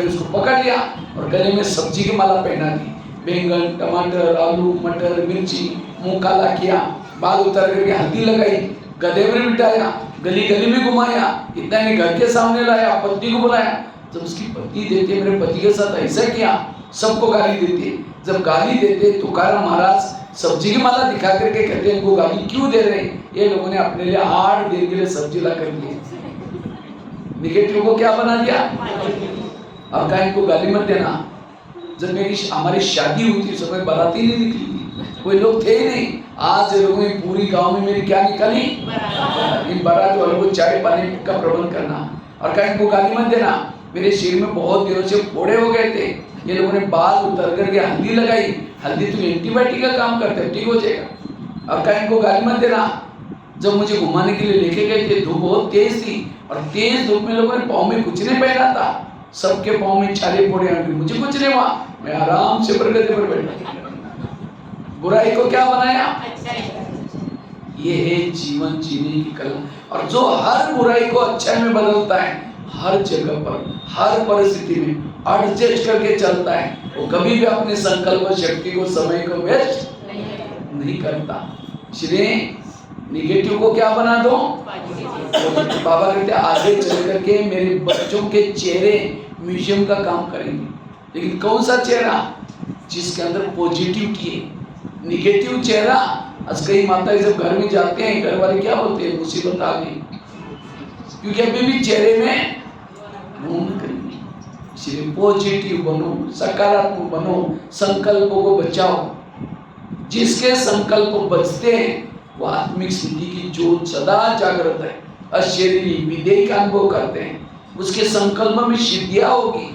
उसको पकड़ लिया और गले में सब्जी की माला पहना दी, बैंगन, टमाटर, आलू, मटर, मिर्ची, मुंह काला किया, बाल उतार करके हल्दी लगाई, गधे में बिठाया, गली गली में घुमाया, इतना नहीं घर के सामने लाया, पत्नी को बुलाया। जब उसकी पत्नी देते मेरे पति के साथ ऐसा किया, सबको गाली देते। जब गाली देते तुकाराम महाराज सब्जी की माला दिखा करके कहते हैं इनको गाली क्यों दे रहे हैं, ये लोगों ने अपने लिए 8 दिन के लिए सब्जी ला कर दी। निगेटिव को क्या बना दिया, अब कहा इनको गाली मत देना। जब मेरी हमारी शादी हुई थी, समय बाराती नहीं निकली थी, कोई लोग थे ही नहीं। आज लोगों ने पूरी गांव में मेरी क्या निकाली, इन बारात वालों को चाय पानी का प्रबंध करना, और कहा इनको गाली मत देना। मेरे शरीर में बहुत दिनों से फोड़े हो गए थे, ये लोगों ने बाल उतर करके हल्दी लगाई, हल्दी तो एंटीबायोटिक का काम करता है, ठीक हो जाएगा। और कहा इनको गाली मत देना। जब मुझे घुमाने के लिए लेके गए थे, धूप बहुत तेज थी, और तेज धूप में लोगों ने पाँव में कुछ नहीं पहना था, सबके पाँव में छाले फोड़े आ गए, मुझे कुछ नहीं हुआ, मैं आराम से बरगदे पर बैठा। बुराई को क्या बनाया, ये है जीवन जीने की कला। और जो हर बुराई को अच्छाई में बदलता है, हर जगह पर हर परिस्थिति में एडजस्ट करके चलता है, वो कभी भी अपने संकल्प शक्ति को, समय को वेस्ट नहीं करता। इसलिए निगेटिव को क्या बना दो, बाबा कहते आगे चल करके मेरे बच्चों के चेहरे म्यूजियम का काम करेंगे। लेकिन कौन सा चेहरा, जिसके अंदर पॉजिटिविटी है। निगेटिव चेहरा, आज कई माताएं जब घर में जाते हैं, घर वाले क्या बोलते हैं, मुसीबत आ गई, क्योंकि अभी भी चेहरे में करेंगे। इसलिए पॉजिटिव बनो, सकारात्मक बनो, संकल्पों को बचाओ। जिसके संकल्प बचते हैं वो आत्मिक स्थिति की ज्योत सदा जागृत है, अशरीरी विधेय का अनुभव करते हैं, उसके संकल्प में सिद्धियां होगी।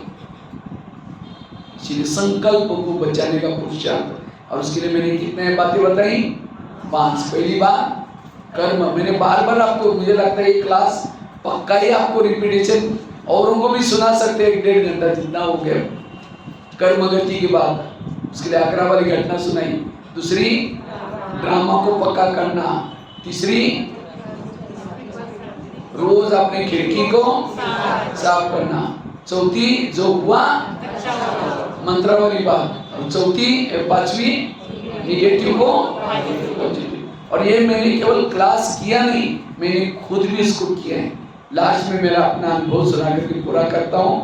इसलिए संकल्प को बचाने का पुरुषार्थ, और उसके लिए मैंने कितने बातें बताई, 5। पहली बात कर्म, मैंने बार बार आपको, मुझे लगता है ये क्लास पक्का ही आपको रिपीटेशन औरों को भी सुना सकते हैं, 1-1.5 घंटा जितना हो गया। कर्म गति के बाद उसके लिए आगरा वाली घटना सुनाई। दूसरी, ड्रामा को पक्का करना। तीसरी, रोज अपने खिड़की को साफ करना। चौथी, जो हुआ मंत्र वाली बात। और चौथी, 5वीं, निगेटिव को पॉजिटिव। और ये मैंने केवल क्लास किया नहीं, मैंने खुद भी इसको किया है। लास्ट में मेरा अपना अनुभव सुना करके पूरा करता हूँ।